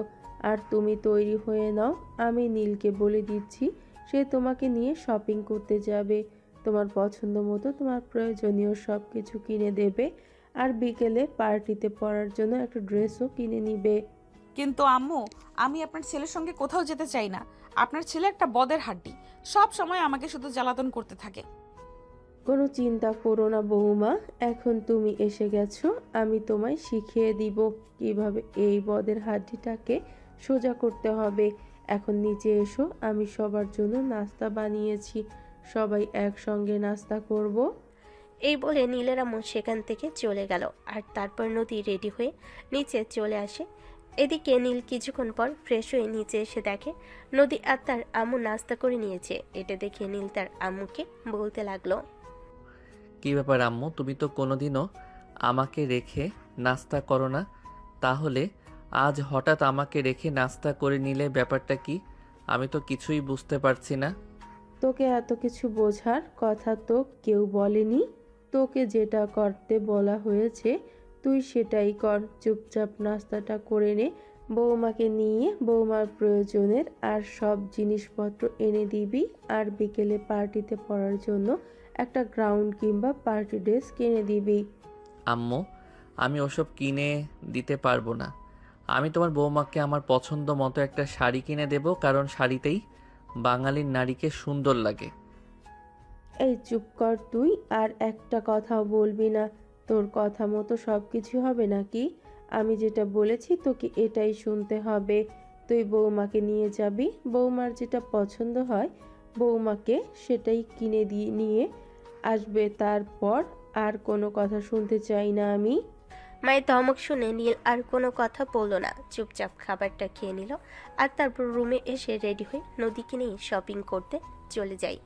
আর তুমি তৈরি হয়ে নাও, আমি নীলকে বলে দিচ্ছি সে তোমাকে নিয়ে শপিং করতে যাবে। তোমার পছন্দ মতো তোমার প্রয়োজনীয় সব কিছু কিনে দেবে, আর বিকেলে পার্টিতে পরার জন্য একটা ড্রেসও কিনে নিবে। কিন্তু আম্মু, আমি আপনার ছেলের সঙ্গে কোথাও যেতে চাই না। আপনার ছেলে একটা বদের হাড্ডি, সব সময় আমাকে শুধু জ্বালাতন করতে থাকে। কোনো চিন্তা করো না বৌমা, এখন তুমি এসে গেছো, আমি তোমায় শিখিয়ে দিব কিভাবে এই বদের হাড্ডিটাকে সোজা করতে হবে। এখন নিচে এসো, আমি সবার জন্য নাস্তা বানিয়েছি, সবাই একসঙ্গে নাস্তা করব। এই বলে নীলের আম্মু সেখান থেকে চলে গেল আর তারপর নদী রেডি হয়ে নিচে চলে আসে। এদিকে নীল কিছুক্ষণ পর ফ্রেশ হয়ে নিচে এসে দেখে নদী আর তার আম্মু নাস্তা করে নিয়েছে। এটা দেখে নীল তার আম্মুকে বলতে লাগলো, কি ব্যাপার আম্মু, তুমি তো কোনোদিনও আমাকে রেখে নাস্তা করো না, তাহলে আজ হঠাৎ আমাকে রেখে নাস্তা করে নিলে ব্যাপারটা কি? আমি তো কিছুই বুঝতে পারছি না। তোকে এত কিছু বোঝার কথা তো কেউ বলেনি। তোকে যেটা করতে বলা হয়েছে তুই সেটাই কর। চুপচাপ নাস্তাটা করে নে, বৌমাকে নিয়ে বৌমার প্রয়োজনের আর সব জিনিসপত্র এনে দিবি, আর বিকেলে পার্টিতে পরার জন্য একটা গ্রাউন্ড কিংবা পার্টি ড্রেস কিনে দিবি। আম্মু, আমি ওসব কিনে দিতে পারবো না। আমি তোমার বৌমাকে আমার পছন্দ মতো একটা শাড়ি কিনে দেব, কারণ শাড়িতেই বাঙালির নারীকে সুন্দর লাগে। এই চুপ কর তুই, আর একটা কথাও বলবি না। তোর কথা মতো সব কিছু হবে নাকি? আমি যেটা বলেছি তোকে এটাই শুনতে হবে। তুই বৌমাকে নিয়ে যাবি, বৌমার যেটা পছন্দ হয় বৌমাকে সেটাই কিনে দিয়ে নিয়ে আসবে। তারপর আর কোনো কথা শুনতে চাই না আমি। মায়ের ধমক শুনে নীল আর কোনো কথা বলল না, চুপচাপ খাবারটা খেয়ে নিল আর তারপর রুমে এসে রেডি হয়ে নদীকে নিয়ে শপিং করতে চলে যায়।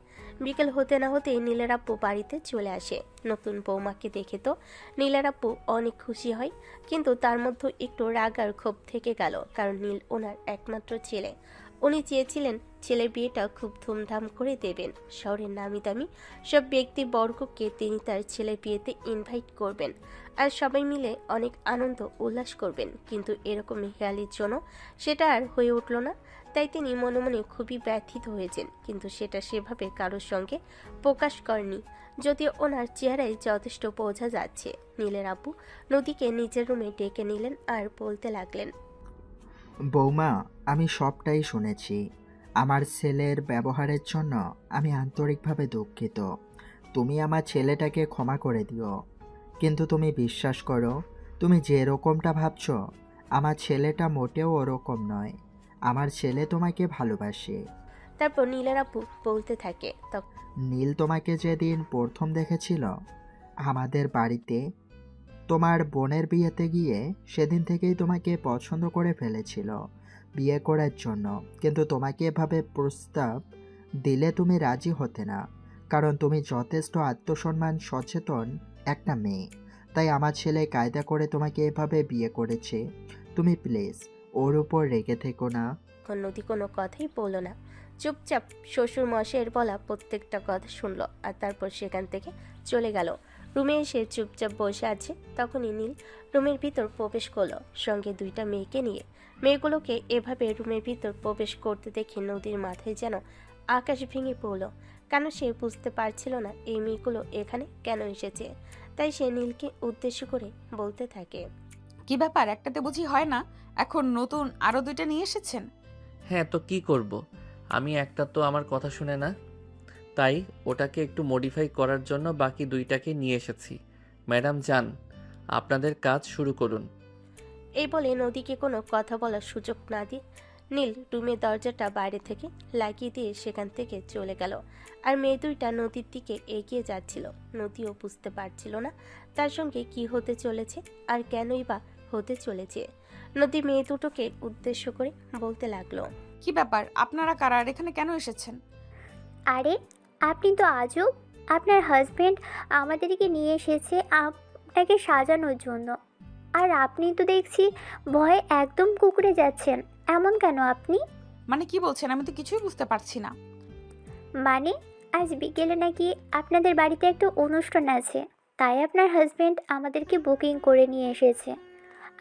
বিকেল হতে না হতেই নীলের আব্বু বাড়িতে চলে আসে। নতুন বৌমাকে দেখে তো নীলের আব্বু অনেক খুশি হয়, কিন্তু তার মধ্যে একটু রাগ আর ক্ষোভ থেকে গেল, কারণ নীল ওনার একমাত্র ছেলে। উনি চেয়েছিলেন ছেলের বিয়েটা খুব ধুমধাম করে দেবেন। শহরের নামি দামি সব ব্যক্তিবর্গকে তিনি তার ছেলের বিয়েতে ইনভাইট করবেন আর সবাই মিলে অনেক আনন্দ উল্লাস করবেন, কিন্তু এরকম হেয়ালির জন্য সেটা আর হয়ে উঠল না। তাই তিনি মনে মনে খুবই ব্যথিত হয়েছেন, কিন্তু সেটা সেভাবে কারোর সঙ্গে প্রকাশ করেনি, যদিও ওনার চেহারায় যথেষ্ট বোঝা যাচ্ছে। নীলের আব্বু নদীকে নিজের রুমে ডেকে নিলেন আর বলতে লাগলেন, বৌমা, আমি সবটাই শুনেছি। আমার ছেলের ব্যবহারের জন্য আমি আন্তরিকভাবে দুঃখিত। তুমি আমার ছেলেটাকে ক্ষমা করে দিও, কিন্তু তুমি বিশ্বাস করো, তুমি যেরকমটা ভাবছো আমার ছেলেটা মোটেও ওরকম নয়। আমার ছেলে তোমাকে ভালোবাসে। তারপর নীলের আব্বু বলতে থাকে, নীল তোমাকে যেদিন প্রথম দেখেছিল আমাদের বাড়িতে তোমার বোনের বিয়েতে গিয়ে, সেদিন থেকেই তোমাকে পছন্দ করে ফেলেছিল বিয়ে করার জন্য। কিন্তু তোমাকে এভাবে প্রস্তাব দিলে তুমি রাজি হতে না, কারণ তুমি যথেষ্ট আত্মসম্মান সচেতন একটা মেয়ে। তাই আমার ছেলে কায়দা করে তোমাকে এভাবে বিয়ে করেছে। তুমি প্লিজ ওর উপর রেগে থেকো না। নদী কোনো কথাই বলল না, চুপচাপ শ্বশুর মশাইয়ের বলা প্রত্যেকটা কথা শুনল আর তারপর সেখান থেকে চলে গেল। রুমে এসে চুপচাপ বসে আছে। তখনই নীল রুমের ভিতর প্রবেশ করলো সঙ্গে দুইটা মেয়েকে নিয়ে। মেয়েগুলোকে এভাবে রুমের ভিতর প্রবেশ করতে দেখে নদীর মাথায় যেন আকাশ ভেঙে পড়ল, কারণ সে বুঝতে পারছিল না এই মেয়েগুলো এখানে কেন এসেছে। তাই সে নীলকে উদ্দেশ্য করে বলতে থাকে, কি ব্যাপার, একটাতে বুঝি হয় না? এখন নতুন আরো দুইটা নিয়ে এসেছেন? হ্যাঁ, তো কি করব? আমি একটা তো আমার কথা শুনে না। তাই ওটাকে একটু মডিফাই করার জন্য বাকি দুইটাকে নিয়ে এসেছি। ম্যাডাম যান, আপনাদের কাজ শুরু করুন। এই বলে নদীকে কোনো কথা বলার সুযোগ না দিয়ে নীল রুমের দরজাটা বাইরে থেকে লাগিয়ে দিয়ে সেখান থেকে চলে গেল। আর মেয়ে দুইটা নদীর দিকে এগিয়ে যাচ্ছিল। নদীও বুঝতে পারছিল না তার সঙ্গে কি হতে চলেছে আর কেনই বা হতে চলেছে। নদী মেয়ে দুটোকে উদ্দেশ্য করে বলতে লাগলো, কি ব্যাপার, আপনারা কারা আর এখানে কেন এসেছেন? আরে আপনি তো আজব, আপনার হাজবেন্ড আমাদেরকে নিয়ে এসেছে আপনাকে সাজানোর জন্য, আর আপনি তো দেখছি ভয়ে একদম কুঁকড়ে যাচ্ছেন। এমন কেন আপনি? মানে কি বলছেন? আমি তো কিছুই বুঝতে পারছি না। মানে আজ বিকেলে নাকি আপনাদের বাড়িতে একটা অনুষ্ঠান আছে, তাই আপনার হাজবেন্ড আমাদেরকে বুকিং করে নিয়ে এসেছে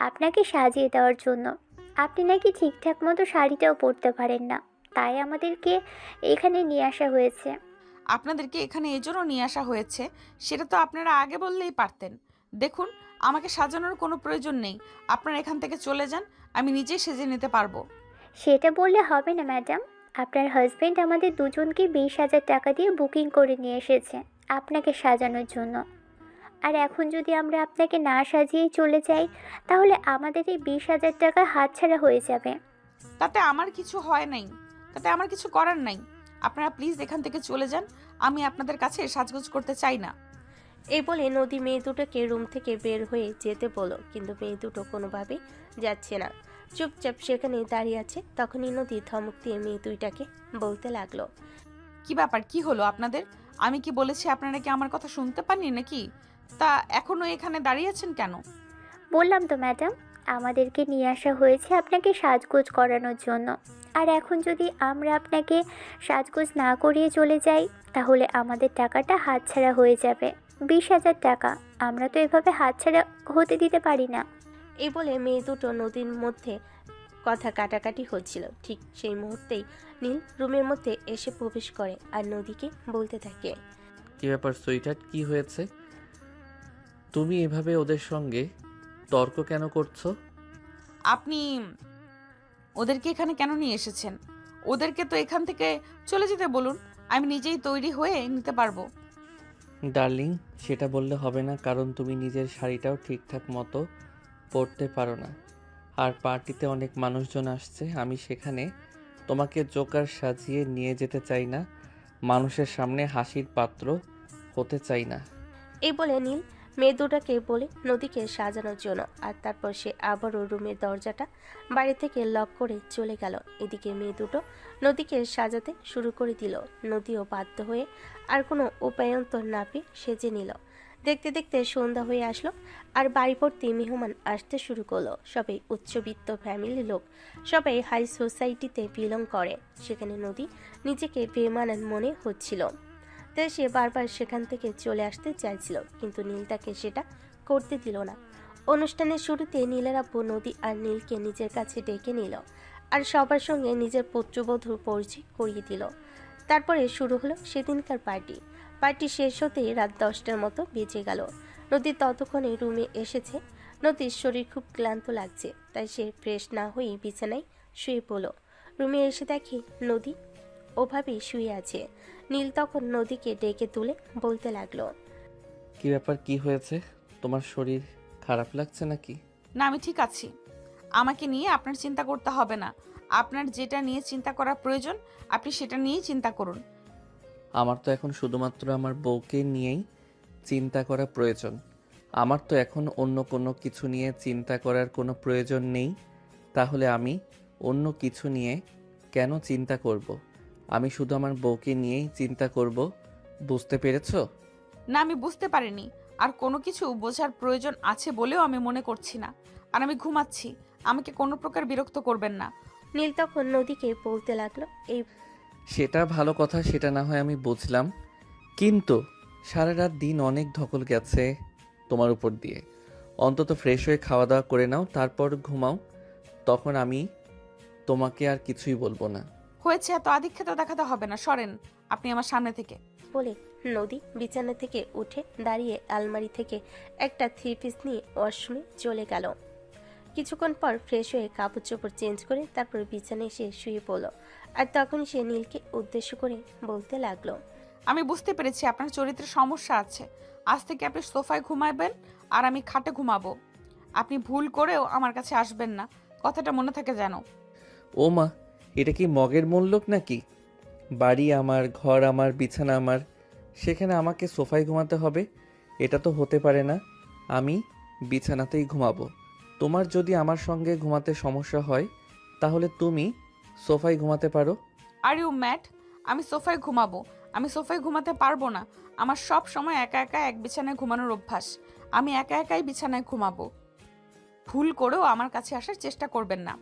আপনাকে সাজিয়ে দেওয়ার জন্য। আপনি নাকি ঠিকঠাক মতো শাড়িটাও পরতে পারেন না, তাই আমাদেরকে এখানে নিয়ে আসা হয়েছে। আপনাদেরকে এখানে এজন্য নিয়ে আসা হয়েছে, সেটা তো আপনারা আগে বললেই পারতেন। দেখুন, আমাকে সাজানোর কোনো প্রয়োজন নেই। আপনারা এখান থেকে চলে যান, আমি নিজেই সেজে নিতে পারবো। সেটা বললে হবে না ম্যাডাম, আপনার হাজবেন্ড আমাদের দুজনকে 20,000 টাকা দিয়ে বুকিং করে নিয়ে এসেছে আপনাকে সাজানোর জন্য। আর এখন যদি আমরা আপনাকে না সাজিয়েই চলে যাই, তাহলে আমাদের এই 20,000 টাকা হাতছাড়া হয়ে যাবে। তাতে আমার কিছু হয় নাই, তাতে আমার কিছু করার নাই। আপনারা প্লিজ এখান থেকে চলে যান, আমি আপনাদের কাছে সাজগোজ করতে চাই না। এই বলে নদী মেয়ে দুটোকে রুম থেকে বের হয়ে যেতে বলো, কিন্তু মেয়ে দুটো কোনোভাবেই যাচ্ছে না, চুপচাপ সেখানে দাঁড়িয়ে আছে। তখনই নদী ধমক দিয়ে মেয়ে দুইটাকে বলতে লাগলো, কি ব্যাপার, কি হলো আপনাদের? আমি কি বলেছি আপনারা কি আমার কথা শুনতে পাননি নাকি? তা এখনো এখানে দাঁড়িয়ে আছেন কেন? বললাম তো ম্যাডাম, আমাদেরকে নিয়ে আসা হয়েছে আপনাকে সাজগোজ করানোর জন্য। আর এখন যদি আমরা আপনাকে সাজগোজ না করিয়ে চলে যাই, তাহলে আমাদের টাকাটা হাতছাড়া হয়ে যাবে। 20,000 টাকা আমরা তো এভাবে হাতছাড়া হতে দিতে পারি না। এই বলে মেয়ে দুটো নদীর মধ্যে কথা কাটাকাটি হচ্ছিল। ঠিক সেই মুহূর্তেই নীল রুমের মধ্যে এসে প্রবেশ করে আর নদীকে বলতে থাকে, কি ব্যাপার সুইটার, কি হয়েছে? তুমি এভাবে ওদের সঙ্গে তর্ক কেন করছো? আপনি ওদেরকে এখানে কেন নিয়ে এসেছেন? ওদেরকে তো এখান থেকে চলে যেতে বলুন, আমি নিজেই তৈরি হয়ে নিতে পারবো। ডার্লিং, সেটা বললে হবে না, কারণ তুমি নিজের শাড়িটাও ঠিকঠাক মতো পরতে পারো না। আর পার্টিতে অনেক মানুষজন আসছে, আমি সেখানে তোমাকে জোকার সাজিয়ে নিয়ে যেতে চাই না, মানুষের সামনে হাসির পাত্র হতে চাই না। এই বলে নীল মেয়ে দুটাকে বলে নদীকে সাজানোর জন্য, আর তারপর সে আবারও রুমের দরজাটা বাইরে থেকে লক করে চলে গেল। এদিকে মেয়ে দুটো নদীকে সাজাতে শুরু করে দিল। নদীও বাধ্য হয়ে আর কোনো উপায়ন্তর না পেয়ে সেজে নিল। দেখতে দেখতে সন্ধ্যা হয়ে আসলো আর বাড়ি ভর্তি মেহমান আসতে শুরু করলো। সবাই উচ্চবিত্ত ফ্যামিলির লোক, সবাই হাই সোসাইটিতে বিলং করে। সেখানে নদী নিজেকে বেমানান মনে হচ্ছিল, তাই সে বারবার সেখান থেকে চলে আসতে চাইছিল, কিন্তু নীল তাকে সেটা করতে দিল না। অনুষ্ঠানের শুরুতে নীলের আব্বু নদী আর নীলকে নিজের কাছে ডেকে নিল আর সবার সঙ্গে নিজের পুত্রবধূর পরিচয় করিয়ে দিল। তারপরে শুরু হলো সেদিনকার পার্টি। পার্টি শেষ হতেই রাত 10টার মতো বেজে গেল। নদী ততক্ষণে রুমে এসেছে। নদীর শরীর খুব ক্লান্ত লাগছে, তাই সে ফ্রেশ না হয়েই বিছানায় শুয়ে পড়ল। রুমে এসে দেখি নদী ওভাবেই শুয়ে আছে। নীল তখন নদীকে ডেকে তুলে বলতে লাগলো, কি ব্যাপার, কি হয়েছে? তোমার শরীর খারাপ লাগছে নাকি? না, আমি ঠিক আছি। আমাকে নিয়ে আপনার চিন্তা করতে হবে না। আপনার যেটা নিয়ে চিন্তা করা প্রয়োজন, আপনি সেটা নিয়েই চিন্তা করুন। আমার তো এখন শুধুমাত্র আমার বউকে নিয়েই চিন্তা করা প্রয়োজন। আমার তো এখন অন্য কোনো কিছু নিয়ে চিন্তা করার কোনো প্রয়োজন নেই। তাহলে আমি অন্য কিছু নিয়ে কেন চিন্তা করব? আমি শুধু আমার বউকে নিয়েই চিন্তা করব, বুঝতে পেরেছো? না, আমি বুঝতে পারিনি। আর কোনো কিছু বোঝার প্রয়োজন আছে বলেও আমি মনে করছি না। আর আমি ঘুমাচ্ছি, আমাকে কোনো প্রকার বিরক্ত করবেন না। নীল তখন নদীকে বলতে লাগলো, এই সেটা ভালো কথা, সেটা না হয় আমি বুঝলাম, কিন্তু সারা রাত দিন অনেক ধকল গেছে তোমার উপর দিয়ে। অন্তত ফ্রেশ হয়ে খাওয়া দাওয়া করে নাও, তারপর ঘুমাও, তখন আমি তোমাকে আর কিছুই বলবো না। হয়েছে, এত আধিক্যতা দেখাতে হবে না, সরেন আপনি আমার সামনে থেকে। বলে নদী বিছানা থেকে উঠে দাঁড়িয়ে আলমারি থেকে একটা 3 পিস নিয়ে ওয়াশরুমে চলে গেল। কিছুক্ষণ পর ফ্রেশ হয়ে কাপড় চোপড় চেঞ্জ করে তারপর বিছানায় এসে শুয়ে পড়ল। আর তখন সে নীলকে উদ্দেশ্য করে বলতে লাগলো, আমি বুঝতে পেরেছি আপনার চরিত্রে সমস্যা আছে। আজ থেকে আপনি সোফায় ঘুমাবেন আর আমি খাটে ঘুমাবো। আপনি ভুল করেও আমার কাছে আসবেন না, কথাটা মনে থাকে যেন। ও মা, এটা কি মগের মূল্যক নাকি? বাড়ি আমার, ঘর আমার, বিছানা আমার, সেখানে আমাকে সোফায় ঘুমাতে হবে? এটা তো হতে পারে না। আমি বিছানাতেই ঘুমাবো। তোমার যদি আমার সঙ্গে ঘুমাতে সমস্যা হয় তাহলে তুমি সোফায় ঘুমাতে পারো। Are you mad? আমি সোফায় ঘুমাবো? আমি সোফায় ঘুমাতে পারবো না। আমার সব সময় একা একা এক বিছানায় ঘুমানোর অভ্যাস। আমি একা একাই বিছানায় ঘুমাবো। ভুল করেও আমার কাছে আসার চেষ্টা করবেন না।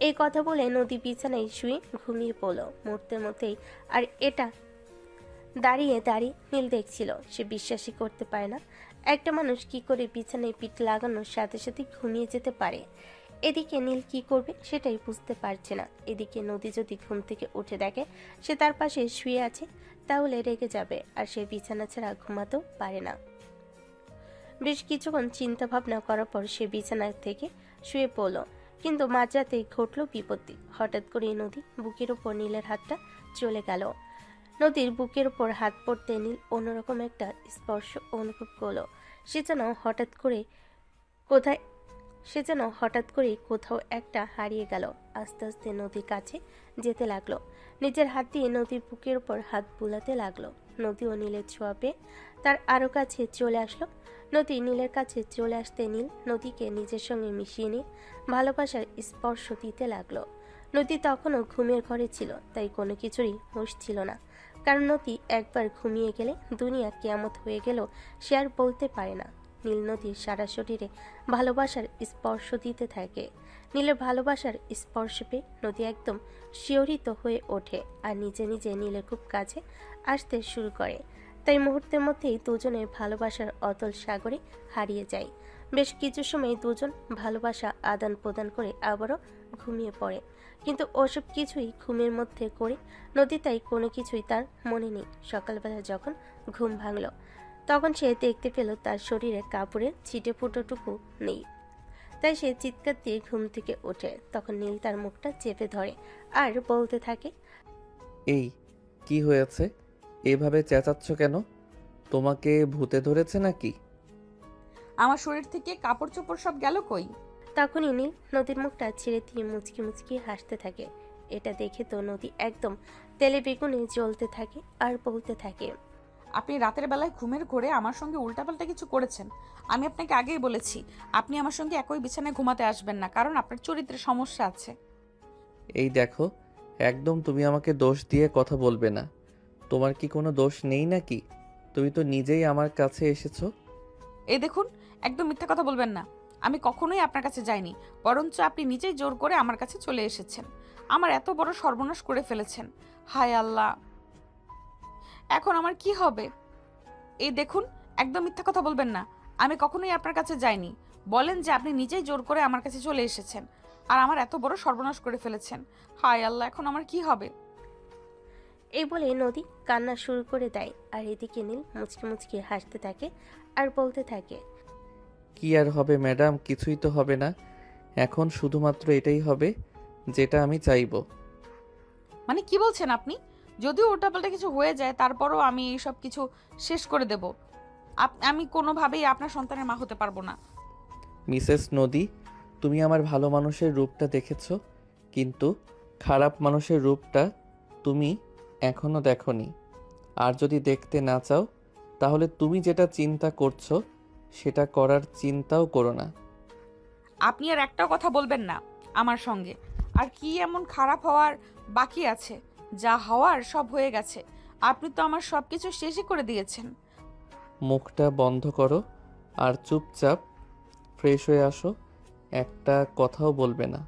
এই কথা বলে নদী বিছানায় শুয়ে ঘুমিয়ে পড়ল মুহূর্তের মধ্যেই। আর এটা দাঁড়িয়ে দাঁড়িয়ে নীল দেখছিল। সে বিশ্বাসই করতে পারে না একটা মানুষ কি করে বিছানায় পিঠ লাগানোর সাথে সাথে ঘুমিয়ে যেতে পারে। এদিকে নীল কি করবে সেটাই বুঝতে পারছে না। এদিকে নদী যদি ঘুম থেকে উঠে দেখে সে তার পাশে শুয়ে আছে তাহলে রেগে যাবে, আর সে বিছানা ছাড়া ঘুমাতেও পারে না। বেশ কিছুক্ষণ চিন্তা ভাবনা করার পর সে বিছানা থেকে শুয়ে পড়ল। কিন্তু মাঝরাতে ঘটল বিপত্তি। হঠাৎ করে নদী বুকের ওপর নীলের হাতটা চলে গেল। নদীর বুকের ওপর হাত পড়তে নীল অন্যরকম একটা স্পর্শ অনুভব করলো। সে যেন হঠাৎ করে কোথাও একটা হারিয়ে গেল। আস্তে আস্তে নদীর কাছে যেতে লাগলো। নিজের হাত দিয়ে নদীর বুকের ওপর হাত বুলাতে লাগলো। নদী ও নীলের ছোঁয়া পেয়ে তার আরো কাছে চলে আসলো। নদী নীলের কাছে চলে আসতে নীল নদীকে নিজের সঙ্গে মিশিয়ে নিয়ে ভালোবাসার স্পর্শ দিতে লাগলো। নদী তখনও ঘুমের ঘরে ছিল, তাই কোনো কিছুরই হুঁশ ছিল না। কারণ নদী একবার ঘুমিয়ে গেলে দুনিয়া কিয়ামত হয়ে গেলেও সে আর বলতে পারে না। নীল নদীর সারা শরীরে ভালোবাসার স্পর্শ দিতে থাকে। নীলের ভালোবাসার স্পর্শ পেয়ে নদী একদম শিহরিত হয়ে ওঠে আর নিজে নিজে নীলের খুব কাছে আসতে শুরু করে। তাই মুহূর্তের মধ্যেই দুজনের ভালোবাসার অতল সাগরে হারিয়ে যায়। বেশ কিছু সময় দুজন ভালোবাসা আদান প্রদান করে আবারও ঘুমিয়ে পড়ে। কিন্তু ওসব কিছুই ঘুমের মধ্যে করে নদী, তাই কোনো কিছুই তার মনে নেই। সকালবেলা যখন ঘুম ভাঙল তখন সে দেখতে পেল তার শরীরে কাপড়ের ছিটে ফুটোটুকু নেই। তাই সে চিৎকার দিয়ে ঘুম থেকে ওঠে। তখন নীল তার মুখটা চেপে ধরে আর বলতে থাকে, এই কি হয়েছে? এভাবে চেঁচাচ্ছ কেন? তোমাকে ভূতে ধরেছে নাকি? আমার শরীর থেকে কাপড় চোপড় সব গেল কই? তখনই নীল নদীর মুখটা ছেড়ে দিয়ে মুচকি মুচকি হাসতে থাকে। এটা দেখে তো নদী একদম তেলে বেগুনে জ্বলতে থাকে আর বলতে থাকে, আপনি রাতের বেলায় ঘুমের ঘোরে আমার সঙ্গে উল্টাপাল্টা কিছু করেছেন। আমি আপনাকে আগেই বলেছি আপনি আমার সঙ্গে একই বিছানায় ঘুমাতে আসবেন না, কারণ আপনার চরিত্রে সমস্যা আছে। এই দেখো, একদম তুমি আমাকে দোষ দিয়ে কথা বলবে না। তোমার কি কোনো দোষ নেই নাকি? তুমি তো নিজেই আমার কাছে এসেছো। এই দেখুন, একদম মিথ্যা কথা বলবেন না। আমি কখনোই আপনার কাছে যাইনি, বরঞ্চ আপনি নিজেই জোর করে আমার কাছে চলে এসেছেন। আমার এত বড় সর্বনাশ করে ফেলেছেন। হায় আল্লাহ, এখন আমার কি হবে? এই দেখুন, একদম মিথ্যা কথা বলবেন না। আমি কখনোই আপনার কাছে যাইনি। বলেন যে আপনি নিজেই জোর করে আমার কাছে চলে এসেছেন আর আমার এত বড় সর্বনাশ করে ফেলেছেন। হায় আল্লাহ, এখন আমার কি হবে? এই বলে নদী কান্না শুরু করে দেয়। আর এদিকে নীল মুচকি মুচকি হাসতে থাকে আর বলতে থাকে, কি আর হবে ম্যাডাম, কিছুই তো হবে না। এখন শুধুমাত্র এটাই হবে যেটা আমি চাইবো। মানে কি বলছেন আপনি? যদিও উল্টাপাল্টা কিছু হয়ে যায় তারপরও আমি এই সব কিছু শেষ করে দেব। আমি কোনোভাবেই আপনার সন্তানের মা হতে পারবো না। মিসেস নদী, তুমি আমার ভালো মানুষের রূপটা দেখেছো, কিন্তু খারাপ মানুষের রূপটা তুমি এখনো দেখোনি। আর যদি দেখতে না চাও তাহলে তুমি যেটা চিন্তা করছো সেটা করার চিন্তাও করো না। আপনি আর একটাও কথা বলবেন না আমার সঙ্গে। আর কি এমন খারাপ হওয়ার বাকি আছে? যা হওয়ার সব হয়ে গেছে। আপনি তো আমার সব কিছু শেষই করে দিয়েছেন। মুখটা বন্ধ করো আর চুপচাপ ফ্রেশ হয়ে আসো। একটা কথাও বলবে না।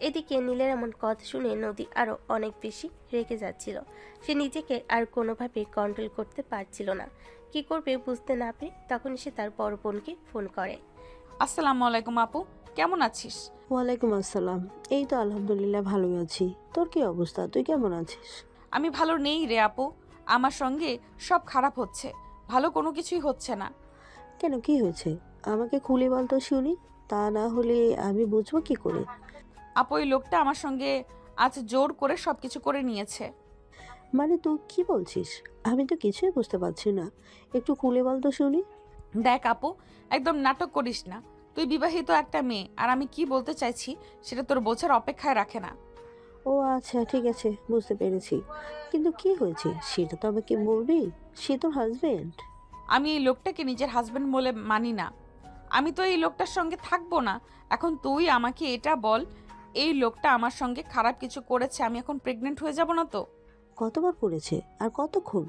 এদিকে নীলের এমন কথা শুনে নদী আরো অনেক বেশি রেগে যাচ্ছিল। সে নিজেকে আর কোনোভাবে কন্ট্রোল করতে পারছিল না। কি করবে বুঝতে না পেরে তখন সে তার বড় বোনকে ফোন করে। আসসালামু আলাইকুম আপু, কেমন আছিস? ওয়ালাইকুম আসসালাম। এই তো আলহামদুলিল্লাহ ভালোই আছি। তোর কি অবস্থা? তুই কেমন আছিস? আমি ভালো নেই রে আপু। আমার সঙ্গে সব খারাপ হচ্ছে, ভালো কোনো কিছুই হচ্ছে না। কেন, কি হয়েছে? আমাকে খুলে বল তো শুনি, তা না হলে আমি বুঝবো কি করে। আপু, ওই লোকটা আমার সঙ্গে আজ জোর করে সব কিছু করে নিয়েছে। মানে তুই কি বলছিস? আমি তো কিছুই বুঝতে পারছি না, একটু খুলে বল তো শুনি। দেখ আপু, একদম নাটক করিস না। তুই বিবাহিত একটা মেয়ে, আর আমি কি বলতে চাইছি সেটা তোর বোঝার অপেক্ষায় রাখে না। ও আচ্ছা, ঠিক আছে, বুঝতে পেরেছি। কিন্তু কি হয়েছে সেটা তো আমাকে বলবি। সে তোর হাজবেন্ড। আমি এই লোকটাকে নিজের হাজবেন্ড বলে মানি না। আমি তো এই লোকটার সঙ্গে থাকবো না। এখন তুই আমাকে এটা বল, এই লোকটা আমার সঙ্গে খারাপ কিছু করেছে, আমি এখন প্রেগনেন্ট হয়ে যাব না তো? কতবার করেছে আর কতক্ষণ?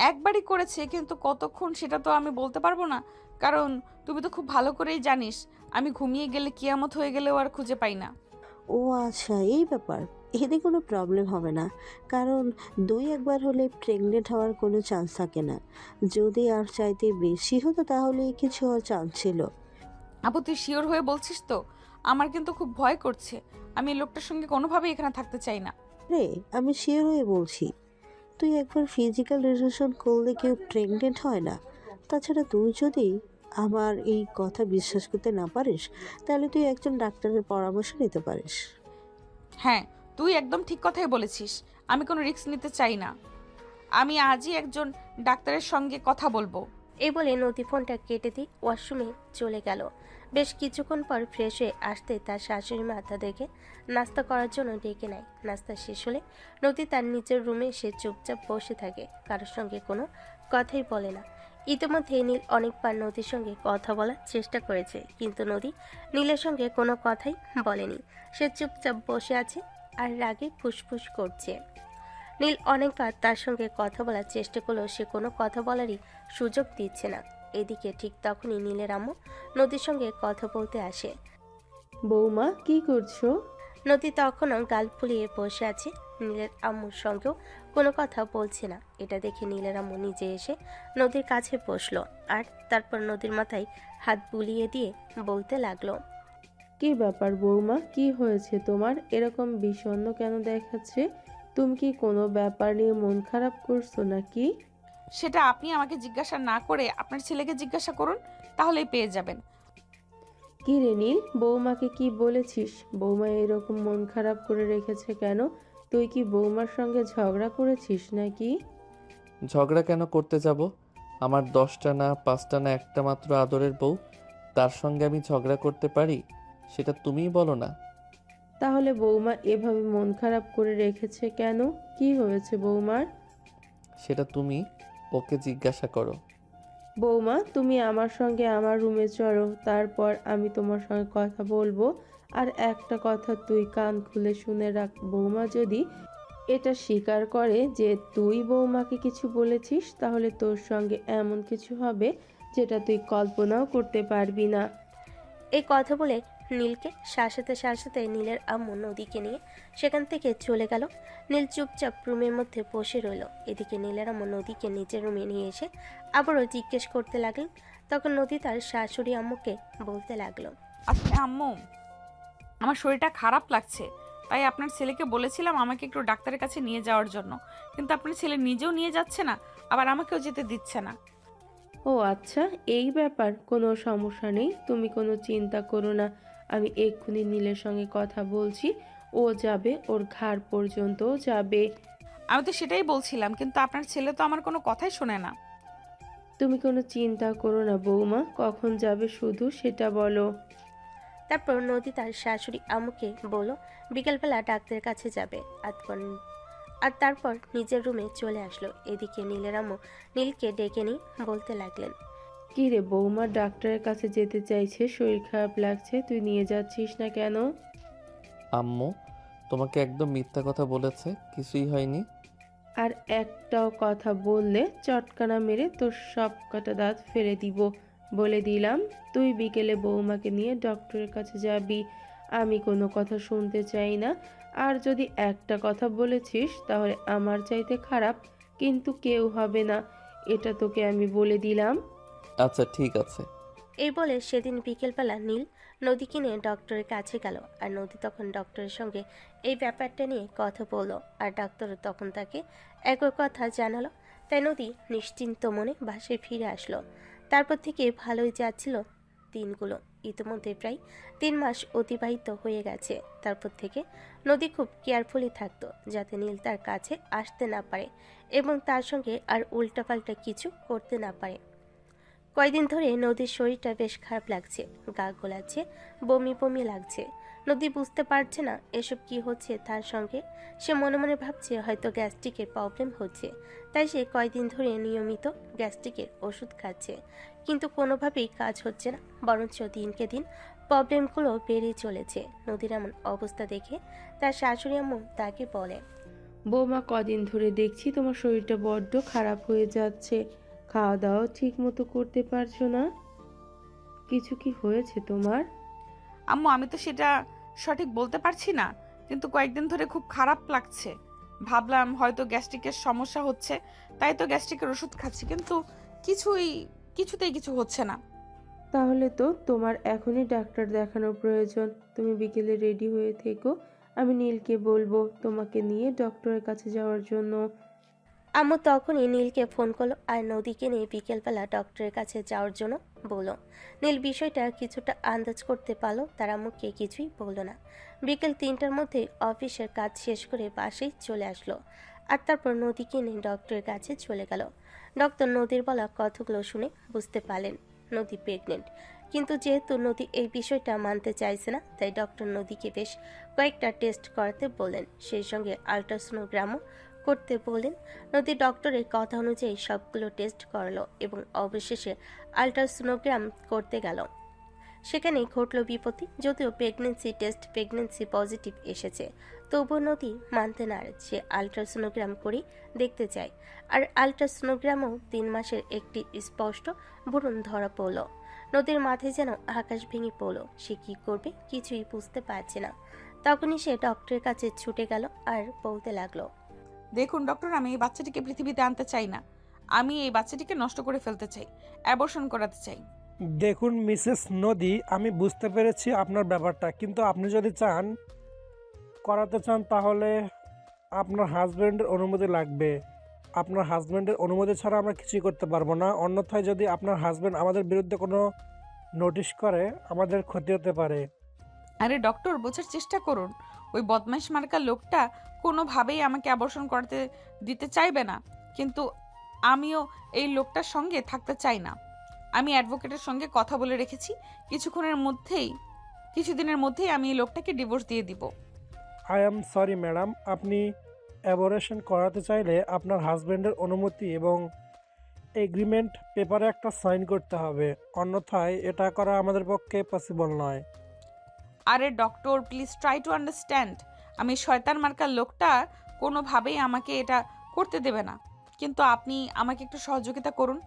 একবারই করেছে, কিন্তু কতক্ষণ সেটা তো আমি বলতে পারবো না। কারণ তুমি তো খুব ভালো করেই জানিস, আমি ঘুমিয়ে গেলে কিয়ামত হয়ে গেলেও আর খুঁজে পাই না। ও আচ্ছা, এই ব্যাপার। এতে কোনো প্রবলেম হবে না, কারণ 2-1 বার হলে প্রেগনেন্ট হওয়ার কোনো চান্স থাকে না। যদি আর চাইতে বেশি হতো তাহলে কিছু হওয়ার চান্স ছিল। আপু তুই শিওর হয়ে বলছিস তো? আমার কিন্তু খুব ভয় করছে। আমি এই লোকটার সঙ্গে কোনোভাবেই এখানে থাকতে চাই না। রে, আমি শিওর হয়ে বলছি, তুই একবার ফিজিক্যাল রিলেশন করলে কেউ প্রেগনেন্ট হয় না। তাছাড়া তুই যদি আমার এই কথা বিশ্বাস করতে না পারিস, তাহলে তুই একজন ডাক্তারের পরামর্শ নিতে পারিস। হ্যাঁ, তুই একদম ঠিক কথাই বলেছিস। আমি কোনো রিস্ক নিতে চাই না। আমি আজই একজন ডাক্তারের সঙ্গে কথা বলবো। এই বলে নদী ফোনটা কেটে দিয়ে ওয়াশরুমে চলে গেল। বেশ কিছুক্ষণ পর ফ্রেশ হয়ে আসতে তার শাশুড়ি মা তাদেরকে নাস্তা করার জন্য ডেকে নেয়। নাস্তা শেষ হলে নদী তার নিজের রুমে এসে চুপচাপ বসে থাকে, কারোর সঙ্গে কোনো কথাই বলে না। ইতিমধ্যে নীল অনেকবার নদীর সঙ্গে কথা বলার চেষ্টা করেছে, কিন্তু নদী নীলের সঙ্গে কোনো কথাই বলেনি। সে চুপচাপ বসে আছে আর রাগে ফুসফুস করছে। নীল অনেকবার তার সঙ্গে কথা বলার চেষ্টা করলেও সে কোনো কথা বলারই সুযোগ দিচ্ছে না। এদিকে ঠিক তখনই নীলের আম্মু নদীর সঙ্গে কথা বলতে আসে। বৌমা কি করছো? নদী তখনও গাল ফুলিয়ে বসে আছে, নীলের আম্মুর সঙ্গেও কোনো কথা বলছে না। এটা দেখে নীলের আম্মু নিজে এসে নদীর কাছে বসলো আর তারপর নদীর মাথায় হাত বুলিয়ে দিয়ে বলতে লাগলো। কি ব্যাপার বৌমা, কি হয়েছে তোমার? এরকম বিষণ্ণ কেন দেখাচ্ছে? তুমি কি কোনো ব্যাপার নিয়ে মন খারাপ করছো নাকি? সেটা আপনি আমাকে জিজ্ঞাসা না করে আপনার ছেলেকে জিজ্ঞাসা করুন, তাহলেই পেয়ে যাবেন। কি রে নীল, বৌমাকে কি বলেছিস? বৌমা এরকম মন খারাপ করে রেখেছে কেন? তুই কি বৌমার সঙ্গে ঝগড়া করেছিস নাকি? ঝগড়া কেন করতে যাব? আমার 10টা না 5টা না একটা মাত্র আদরের বউ, তার সঙ্গে আমি ঝগড়া করতে পারি? সেটা তুমিই বলো না। তাহলে বৌমা এভাবে মন খারাপ করে রেখেছে কেন? কি হয়েছে বৌমার? সেটা তুমি ওকে জিজ্ঞাসা করো। বৌমা, তুমি আমার সঙ্গে আমার রুমে চলো, তারপর আমি তোমার সঙ্গে কথা বলবো। আর একটা কথা তুই কান খুলে শুনে রাখ, বৌমা যদি এটা স্বীকার করে যে তুই বৌমাকে কিছু বলেছিস, তাহলে তোর সঙ্গে এমন কিছু হবে যেটা তুই কল্পনাও করতে পারবি না। এই কথা বলে নীলকে শাসাতে শাসাতে নীলের আম্মু নদীকে নিয়ে সেখান থেকে চলে গেল। নীল চুপচাপ রুমের মধ্যে বসে রইল। এদিকে নীলের আম্মু নদীকে নিজের রুমে নিয়ে এসে আবারও জিজ্ঞেস করতে লাগলেন। তখন নদী তার শাশুড়ি আম্মুকে বলতে লাগলো। আচ্ছা আম্মু, আমার শরীরটা খারাপ লাগছে, তাই আপনার ছেলেকে বলেছিলাম আমাকে একটু ডাক্তারের কাছে নিয়ে যাওয়ার জন্য, কিন্তু আপনার ছেলে নিজেও নিয়ে যাচ্ছে না, আবার আমাকেও যেতে দিচ্ছে না। ও আচ্ছা, এই ব্যাপার। কোনো সমস্যা নেই, তুমি কোনো চিন্তা করো না। আমি এক্ষুনি নীলের সঙ্গে কথা বলছি, ও যাবে, ওর ঘাড় পর্যন্ত যাবে। আমি তো সেটাই বলছিলাম, কিন্তু আপনার ছেলে তো আমার কোনো কথাই শোনে না। তুমি কোনো চিন্তা করো না বৌমা, কখন যাবে শুধু সেটা বলো। তারপর নদী তার শাশুড়ি আম্মুকে বলল বিকেলবেলা ডাক্তারের কাছে যাবে। আর তারপর নিজের রুমে চলে আসলো। এদিকে নীলের আম্মু নীলকে ডেকে নিয়ে বলতে লাগলেন। কি রে বৌমা, ডাক্তারের কাছে যেতে চাইছে, শরীর খারাপ লাগছে, তুই নিয়ে যাচ্ছিস না কেন? আম্মু তোমাকে একদম মিথ্যা কথা বলেছে, কিছুই হয়নি। আর একটাও কথা বললে চটকানা মেরে তোর সব কটা দাঁত ফেলে দিব। বলে দিলাম, তুই বিকেলে বৌমাকে নিয়ে ডক্টরের কাছে যাবি। আমি কোনো কথা শুনতে চাই না। আর যদি একটা কথা বলেছিস, তাহলে আমার চাইতে খারাপ কিন্তু কেউ হবে না, এটা তোকে আমি বলে দিলাম। আচ্ছা ঠিক আছে। এই বলে সেদিন বিকেলবেলা নীল নদীকে নিয়ে ডক্টরের কাছে গেল। আর নদী তখন ডক্টরের সঙ্গে এই ব্যাপারটা নিয়ে কথা বলল, আর ডাক্তারও তখন তাকে একই কথা জানালো। তাই নদী নিশ্চিন্ত মনে বাসায় ফিরে আসলো। তারপর থেকে ভালোই যাচ্ছিল দিনগুলো। ইতিমধ্যে প্রায় 3 মাস অতিবাহিত হয়ে গেছে। তারপর থেকে নদী খুব কেয়ারফুলি থাকতো, যাতে নীল তার কাছে আসতে না পারে এবং তার সঙ্গে আর উল্টাপাল্টা কিছু করতে না পারে। কয়েকদিন ধরে নদীর শরীরটা বেশ খারাপ লাগছে, গা গোলাচ্ছে, বমি বমি লাগছে। নদী বুঝতে পারছে না এসব কি হচ্ছে তার সঙ্গে। সে মনে মনে ভাবছে হয়তো গ্যাস্ট্রিকের প্রবলেম হচ্ছে, তাই সে কয়েকদিন ধরে নিয়মিত গ্যাস্ট্রিকের ওষুধ খাচ্ছে, কিন্তু কোনোভাবেই কাজ হচ্ছে না, বরঞ্চ দিনকে দিন প্রবলেমগুলো বেড়েই চলেছে। নদীর এমন অবস্থা দেখে তার শাশুড়ি আম্মু তাকে বলে, বৌমা, কদিন ধরে দেখছি তোমার শরীরটা বড্ড খারাপ হয়ে যাচ্ছে। খাওয়া দাওয়া ঠিক মতো করতে পারছো না। কিছু কি হয়েছে তোমার? আম্মু, আমি তো সেটা সঠিক বলতে পারছি না, কিন্তু কয়েকদিন ধরে খুব খারাপ লাগছে। ভাবলাম হয়তো গ্যাস্ট্রিকের সমস্যা হচ্ছে, তাই তো গ্যাস্ট্রিকের ওষুধ খাচ্ছি, কিন্তু কিছুতেই কিছু হচ্ছে না। তাহলে তো তোমার এখনই ডাক্তার দেখানোর প্রয়োজন। তুমি বিকেলে রেডি হয়ে থেকো, আমি নীলকে বলবো তোমাকে নিয়ে ডক্টরের কাছে যাওয়ার জন্য। আম্মু তখনই নীলকে ফোন করলো আর নদীকে নিয়ে বিকেলবেলা ডক্টরের কাছে যাওয়ার জন্য বলল। নীল বিষয়টা কিছুটা আন্দাজ করতে পারলো, তার আম্মুকে কিছুই বললো না। বিকেল 3টার মধ্যে অফিসের কাজ শেষ করে বাসায় চলে আসলো, আর তারপর নদীকে নিয়ে ডক্টরের কাছে চলে গেল। ডক্টর নদীর বলা কথাগুলো শুনে বুঝতে পারলেন নদী প্রেগনেন্ট, কিন্তু যেহেতু নদী এই বিষয়টা মানতে চাইছে না, তাই ডক্টর নদীকে বেশ কয়েকটা টেস্ট করাতে বললেন, সেই সঙ্গে আল্ট্রাসোনোগ্রামও করতে বললেন। নদী ডক্টরের কথা অনুযায়ী সবগুলো টেস্ট করলো এবং অবশেষে আল্ট্রাসোনোগ্রাম করতে গেল। সেখানেই ঘটল বিপত্তি। যদিও প্রেগনেন্সি পজিটিভ এসেছে, তবুও নদী মানতে নারাজ। সে আল্ট্রাসোনোগ্রাম করেই দেখতে চায়, আর আল্ট্রাসোনোগ্রামও 3 মাসের একটি স্পষ্ট ভ্রূণ ধরা পড়ল। নদীর মাথায় যেন আকাশ ভেঙে পড়ল। সে কি করবে কিছুই বুঝতে পারছে না। তখনই সে ডক্টরের কাছে ছুটে গেল আর বলতে লাগলো, দেখুন ডক্টর, আমি এই বাচ্চাটিকে পৃথিবীতে আনতে চাই না। আমি এই বাচ্চাটিকে নষ্ট করে ফেলতে চাই, অ্যাবর্শন করাতে চাই। দেখুন মিসেস নদী, আমি বুঝতে পেরেছি আপনার ব্যাপারটা, কিন্তু আপনি যদি করাতে চান তাহলে আপনার হাজব্যান্ডের অনুমতি লাগবে। আপনার হাজব্যান্ডের অনুমতি ছাড়া আমরা কিছুই করতে পারবো না। অন্যথায় যদি আপনার হাজব্যান্ড আমাদের বিরুদ্ধে কোনো নোটিশ করে, আমাদের ক্ষতি হতে পারে। আরে ডক্টর, বোঝার চেষ্টা করুন। ওই বদমাইশ মার্কা লোকটা কোনোভাবেই আমাকে অ্যাবর্শন করতে দিতে চাইবে না, কিন্তু আমিও এই লোকটার সঙ্গে থাকতে চাই না। আমি অ্যাডভোকেটের সঙ্গে কথা বলে রেখেছি, কিছুদিনের মধ্যেই আমি এই লোকটাকে ডিভোর্স দিয়ে দিব। আই এম সরি ম্যাডাম, আপনি অ্যাবরেশন করাতে চাইলে আপনার হাজব্যান্ডের অনুমতি এবং এগ্রিমেন্ট পেপারে একটা সাইন করতে হবে, অন্যথায় এটা করা আমাদের পক্ষে পসিবল নয়। আরে doctor, please try to understand. আমি শয়তান মার্কার লোকটা কোনোভাবেই আমাকে এটা করতে দেবে না, কিন্তু আপনি আমাকে একটু সহযোগিতা করুন।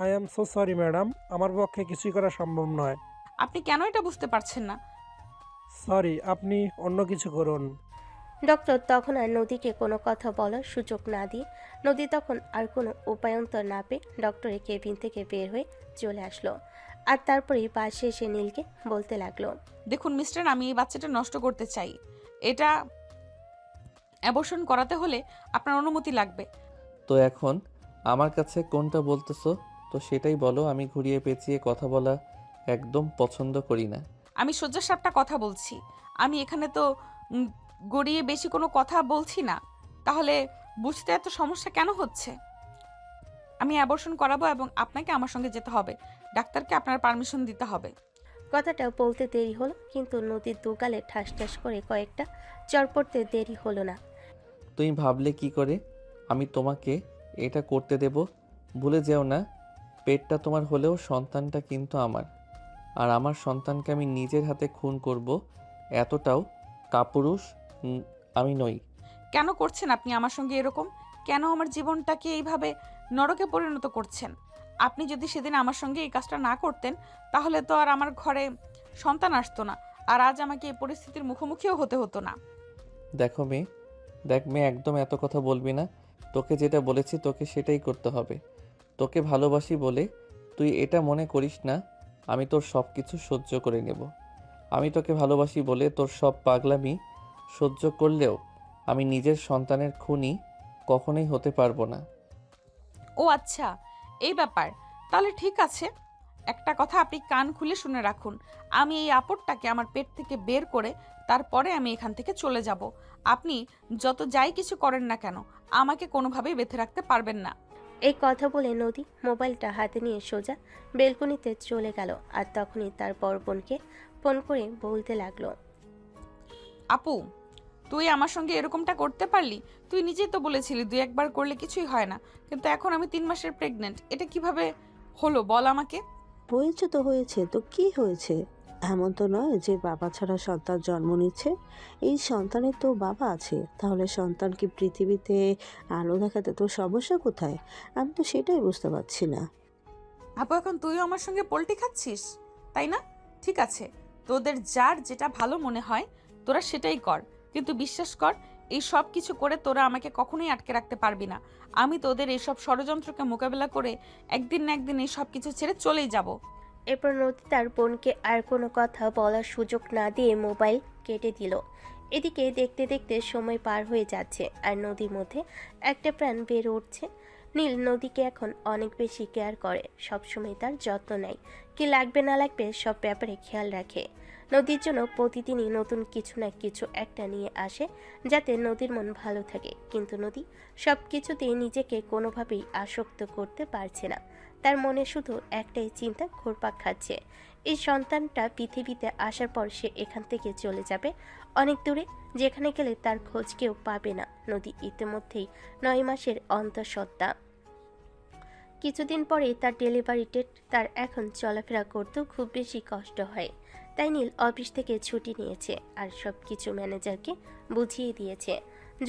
I am so sorry madam, আমার পক্ষে কিছুই করা সম্ভব নয়। আপনি কেন এটা বুঝতে পারছেন না? সরি, আপনি অন্য কিছু করুন। ডক্টর তখন আর নদীকে কোনো কথা বলার সুযোগ না দিয়ে নদী তখন আর কোনো উপায়ন্তর না পেয়ে ডক্টরের কেবিন থেকে বের হয়ে চলে আসলো, আর তারপরেই পাশে এসে নীলকে বলতে লাগলো, দেখুন মিস্টার, আমি এই বাচ্চাটা নষ্ট করতে চাই। এটা অ্যাবর্শন করাতে হলে আপনার অনুমতি লাগবে। তো এখন আমার কাছে কোনটা বলতেছো? তো সেটাই বলো। আমি ঘুরিয়ে পেঁচিয়ে কথা বলা একদম পছন্দ করি না। আমি সোজাসাপটা কথা বলছি। আমি এখানে তো গড়িয়ে বেশি কোনো কথা বলছি না। তাহলে বুঝতে এত সমস্যা কেন হচ্ছে? আমি অ্যাবর্শন করাবো এবং আপনাকে আমার সঙ্গে যেতে হবে। ডাক্তারকে আপনার পারমিশন দিতে হবে। কথাটা বলতে দেরি হলো, কিন্তু নদীর দুগালে ঠাস ঠাস করে কয়েকটা চর পড়তে দেরি হলো না। তুমি ভাবলে কি করে আমি তোমাকে এটা করতে দেব? ভুলে যেও না, পেটটা তোমার হলেও সন্তানটা কিন্তু আমার। আর আমার সন্তানকে আমি নিজের হাতে খুন করব, এতটাও কাপুরুষ আমি নই। কেন করছেন আপনি আমার সঙ্গে এরকম? কেন আমার জীবনটাকে এইভাবে নরকে পরিণত করছেন? আপনি যদি সেদিন আমার সঙ্গে এই কাজটা না করতেন, তাহলে তো আর আমার ঘরে সন্তান আসতো না, আর আজ আমাকে এই পরিস্থিতির মুখোমুখিও হতে হতো না। দেখ মেয়ে, একদম এত কথা বলবি না। তোকে যেটা বলেছি তোকে সেটাই করতে হবে। তোকে ভালোবাসি বলে তুই এটা মনে করিস না আমি তোর সব কিছু সহ্য করে নেব। আমি তোকে ভালোবাসি বলে তোর সব পাগলামি সহ্য করলেও আমি নিজের সন্তানের খুনি কখনোই হতে পারবো না। ও আচ্ছা, এই ব্যাপার। তাহলে ঠিক আছে, একটা কথা আপনি কান খুলে শুনে রাখুন, আমি এই আপদটাকে আমার পেট থেকে বের করে তারপরে আমি এখান থেকে চলে যাব। আপনি যত যাই কিছু করেন না কেন, আমাকে কোনোভাবেই বেঁধে রাখতে পারবেন না। এই কথা বলে নদী মোবাইলটা হাতে নিয়ে সোজা বেলকনিতে চলে গেল। আর তখনই তার বড় বোনকে ফোন করে বলতে লাগলো, আপু, তুই আমার সঙ্গে এরকমটা করতে পারলি? তুই নিজেই তো বলেছিলি 2-1 বার করলে কিছুই হয় না, কিন্তু এখন আমি 3 মাসের প্রেগনেন্ট। এটা কিভাবে হলো বল আমাকে। হয়েছে তো হয়েছে, তো কি হয়েছে? এমন তো নয় যে বাবা ছাড়া সন্তান জন্ম নিচ্ছে। এই সন্তানের তো বাবা আছে, তাহলে সন্তানকে পৃথিবীতে আলো দেখাতে তো সমস্যা কোথায়? আমি তো সেটাই বুঝতে পারছি না। আপু, এখন তুইও আমার সঙ্গে পোল্টি খাচ্ছিস, তাই না? ঠিক আছে, তোদের যার যেটা ভালো মনে হয় তোরা সেটাই কর, কিন্তু বিশ্বাস কর, এই সব কিছু করে তোরা আমাকে কখনোই আটকে রাখতে পারবি না। আমি তোদের এইসব ষড়যন্ত্রকে মোকাবেলা করে একদিন না একদিন এই সব কিছু ছেড়ে চলেই যাব। এরপর নদী তার বোনকে আর কোনো কথা বলার সুযোগ না দিয়ে মোবাইল কেটে দিল। এদিকে দেখতে দেখতে সময় পার হয়ে যাচ্ছে আর নদীর মধ্যে একটা প্রাণ বেড়ে উঠছে। নীল নদীকে এখন অনেক বেশি কেয়ার করে, সবসময় তার যত্ন নেয়, কি লাগবে না লাগবে সব ব্যাপারে খেয়াল রাখে। নদীর জন্য প্রতিদিনই নতুন কিছু না কিছু একটা নিয়ে আসে যাতে নদীর মন ভালো থাকে, কিন্তু নদী সব কিছুতেই নিজেকে কোনোভাবেই আসক্ত করতে পারছে না। তার মনে শুধু একটাই চিন্তা ঘুরপাক খাচ্ছে, এই সন্তানটা পৃথিবীতে আসার পর সে এখান থেকে চলে যাবে অনেক দূরে, যেখানে গেলে তার খোঁজ কেউ পাবে না। নদী ইতিমধ্যেই 9 মাসের অন্তঃসত্ত্বা। কিছুদিন পরেই তার ডেলিভারি ডেট। তার এখন চলাফেরা করতেও খুব বেশি কষ্ট হয়, তাই নীল অফিস থেকে ছুটি নিয়েছে আর সব কিছু ম্যানেজারকে বুঝিয়ে দিয়েছে।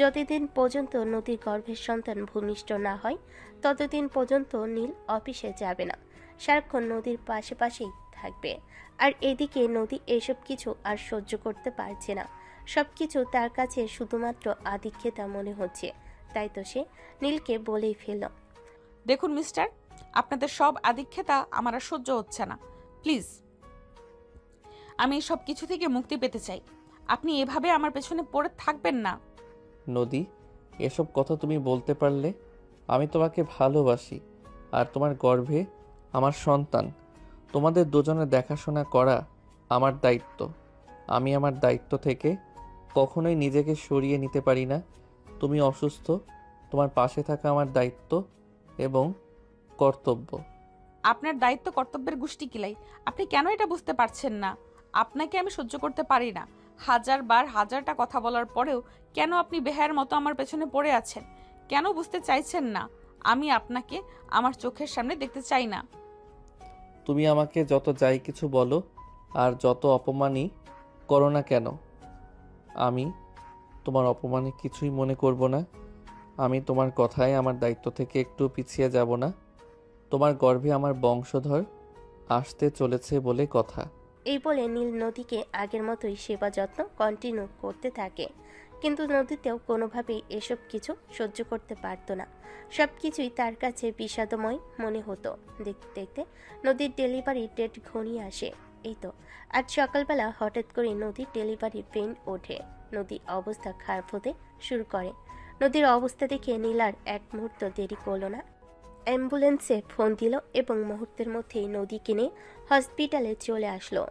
যতদিন পর্যন্ত নদীর গর্ভের সন্তান ভূমিষ্ঠ না হয় ততদিন পর্যন্ত নীল অফিসে যাবে না, সারাক্ষণ নদীর পাশেই থাকবে। আর এদিকে নদী এসব কিছু আর সহ্য করতে পারছে না, সব কিছু তার কাছে শুধুমাত্র আদিক্ষেতা মনে হচ্ছে। তাই তো সে নীলকে বলেই ফেলল, দেখুন মিস্টার, আপনাদের সব আদিক্ষেতা আমার আর সহ্য হচ্ছে না। প্লিজ, আমি এই সব কিছু থেকে মুক্তি পেতে চাই। আপনি এভাবে আমার পেছনে পড়ে থাকবেন না। নদী, এসব কথা তুমি বলতে পারলে? আমি তোমাকে ভালোবাসি, আর তোমার গর্ভে আমার সন্তান। তোমাদের দুজনের দেখাশোনা করা আমার দায়িত্ব। আমি আমার দায়িত্ব থেকে কখনোই নিজেকে সরিয়ে নিতে পারি না। তুমি অসুস্থ, তোমার পাশে থাকা আমার দায়িত্ব এবং কর্তব্য। আপনার দায়িত্ব কর্তব্যের গোষ্ঠী কিলাই, আপনি কেন এটা বুঝতে পারছেন না? আপনাকে আমি সহ্য করতে পারি না। 1000বার 1000টা কথা বলার পরেও কেন আপনি বেহায়ার মতো আমার পেছনে পড়ে আছেন? কেন বুঝতে চাইছেন না আমি আপনাকে আমার চোখের সামনে দেখতে চাই না? তুমি আমাকে যত যাই কিছু বলো আর যত অপমানই করো না কেন, আমি তোমার অপমানে কিছুই মনে করব না। আমি তোমার কথায় আমার দায়িত্ব থেকে একটু পিছিয়ে যাব না। তোমার গর্ভে আমার বংশধর আসতে চলেছে বলে কথা। এই বলে নীল নদীকে আগের মতোই সেবা যত্ন কন্টিনিউ করতে থাকে, কিন্তু নদীতেও কোনোভাবেই এসব কিছু সহ্য করতে পারতো না। সব কিছুই তার কাছে বিষাদময় মনে হতো। দেখতে দেখতে নদীর ডেলিভারি ডেট ঘনিয়ে আসে। এই তো আজ সকালবেলা হঠাৎ করে নদীর ডেলিভারি পেইন ওঠে। নদীর অবস্থা খারাপ হতে শুরু করে। নদীর অবস্থা দেখে নীল আর এক মুহূর্ত দেরি করলো না, অ্যাম্বুলেন্সে ফোন দিল এবং মুহূর্তের মধ্যেই নদীকে নিয়ে হসপিটালে চলে আসলো।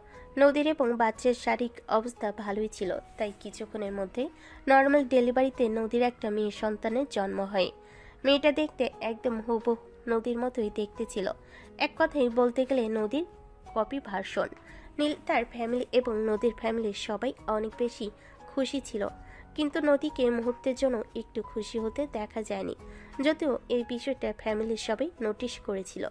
নদীর এবং বাচ্চার শারীরিক অবস্থা ভালোই ছিল, তাই কিছুক্ষণের মধ্যেই নর্মাল ডেলিভারিতে নদীর একটা মেয়ে সন্তানের জন্ম হয়। মেয়েটা দেখতে একদম হুবহু নদীর মতোই দেখতে ছিল। এক কথায় বলতে গেলে নদীর কপি ভার্সন। নীল, তার ফ্যামিলি এবং নদীর ফ্যামিলির সবাই অনেক বেশি খুশি ছিল, কিন্তু নদীকে মুহূর্তের জন্য একটু খুশি হতে দেখা যায়নি। যদিও এই বিষয়টা ফ্যামিলির সবাই নোটিশ করেছিল,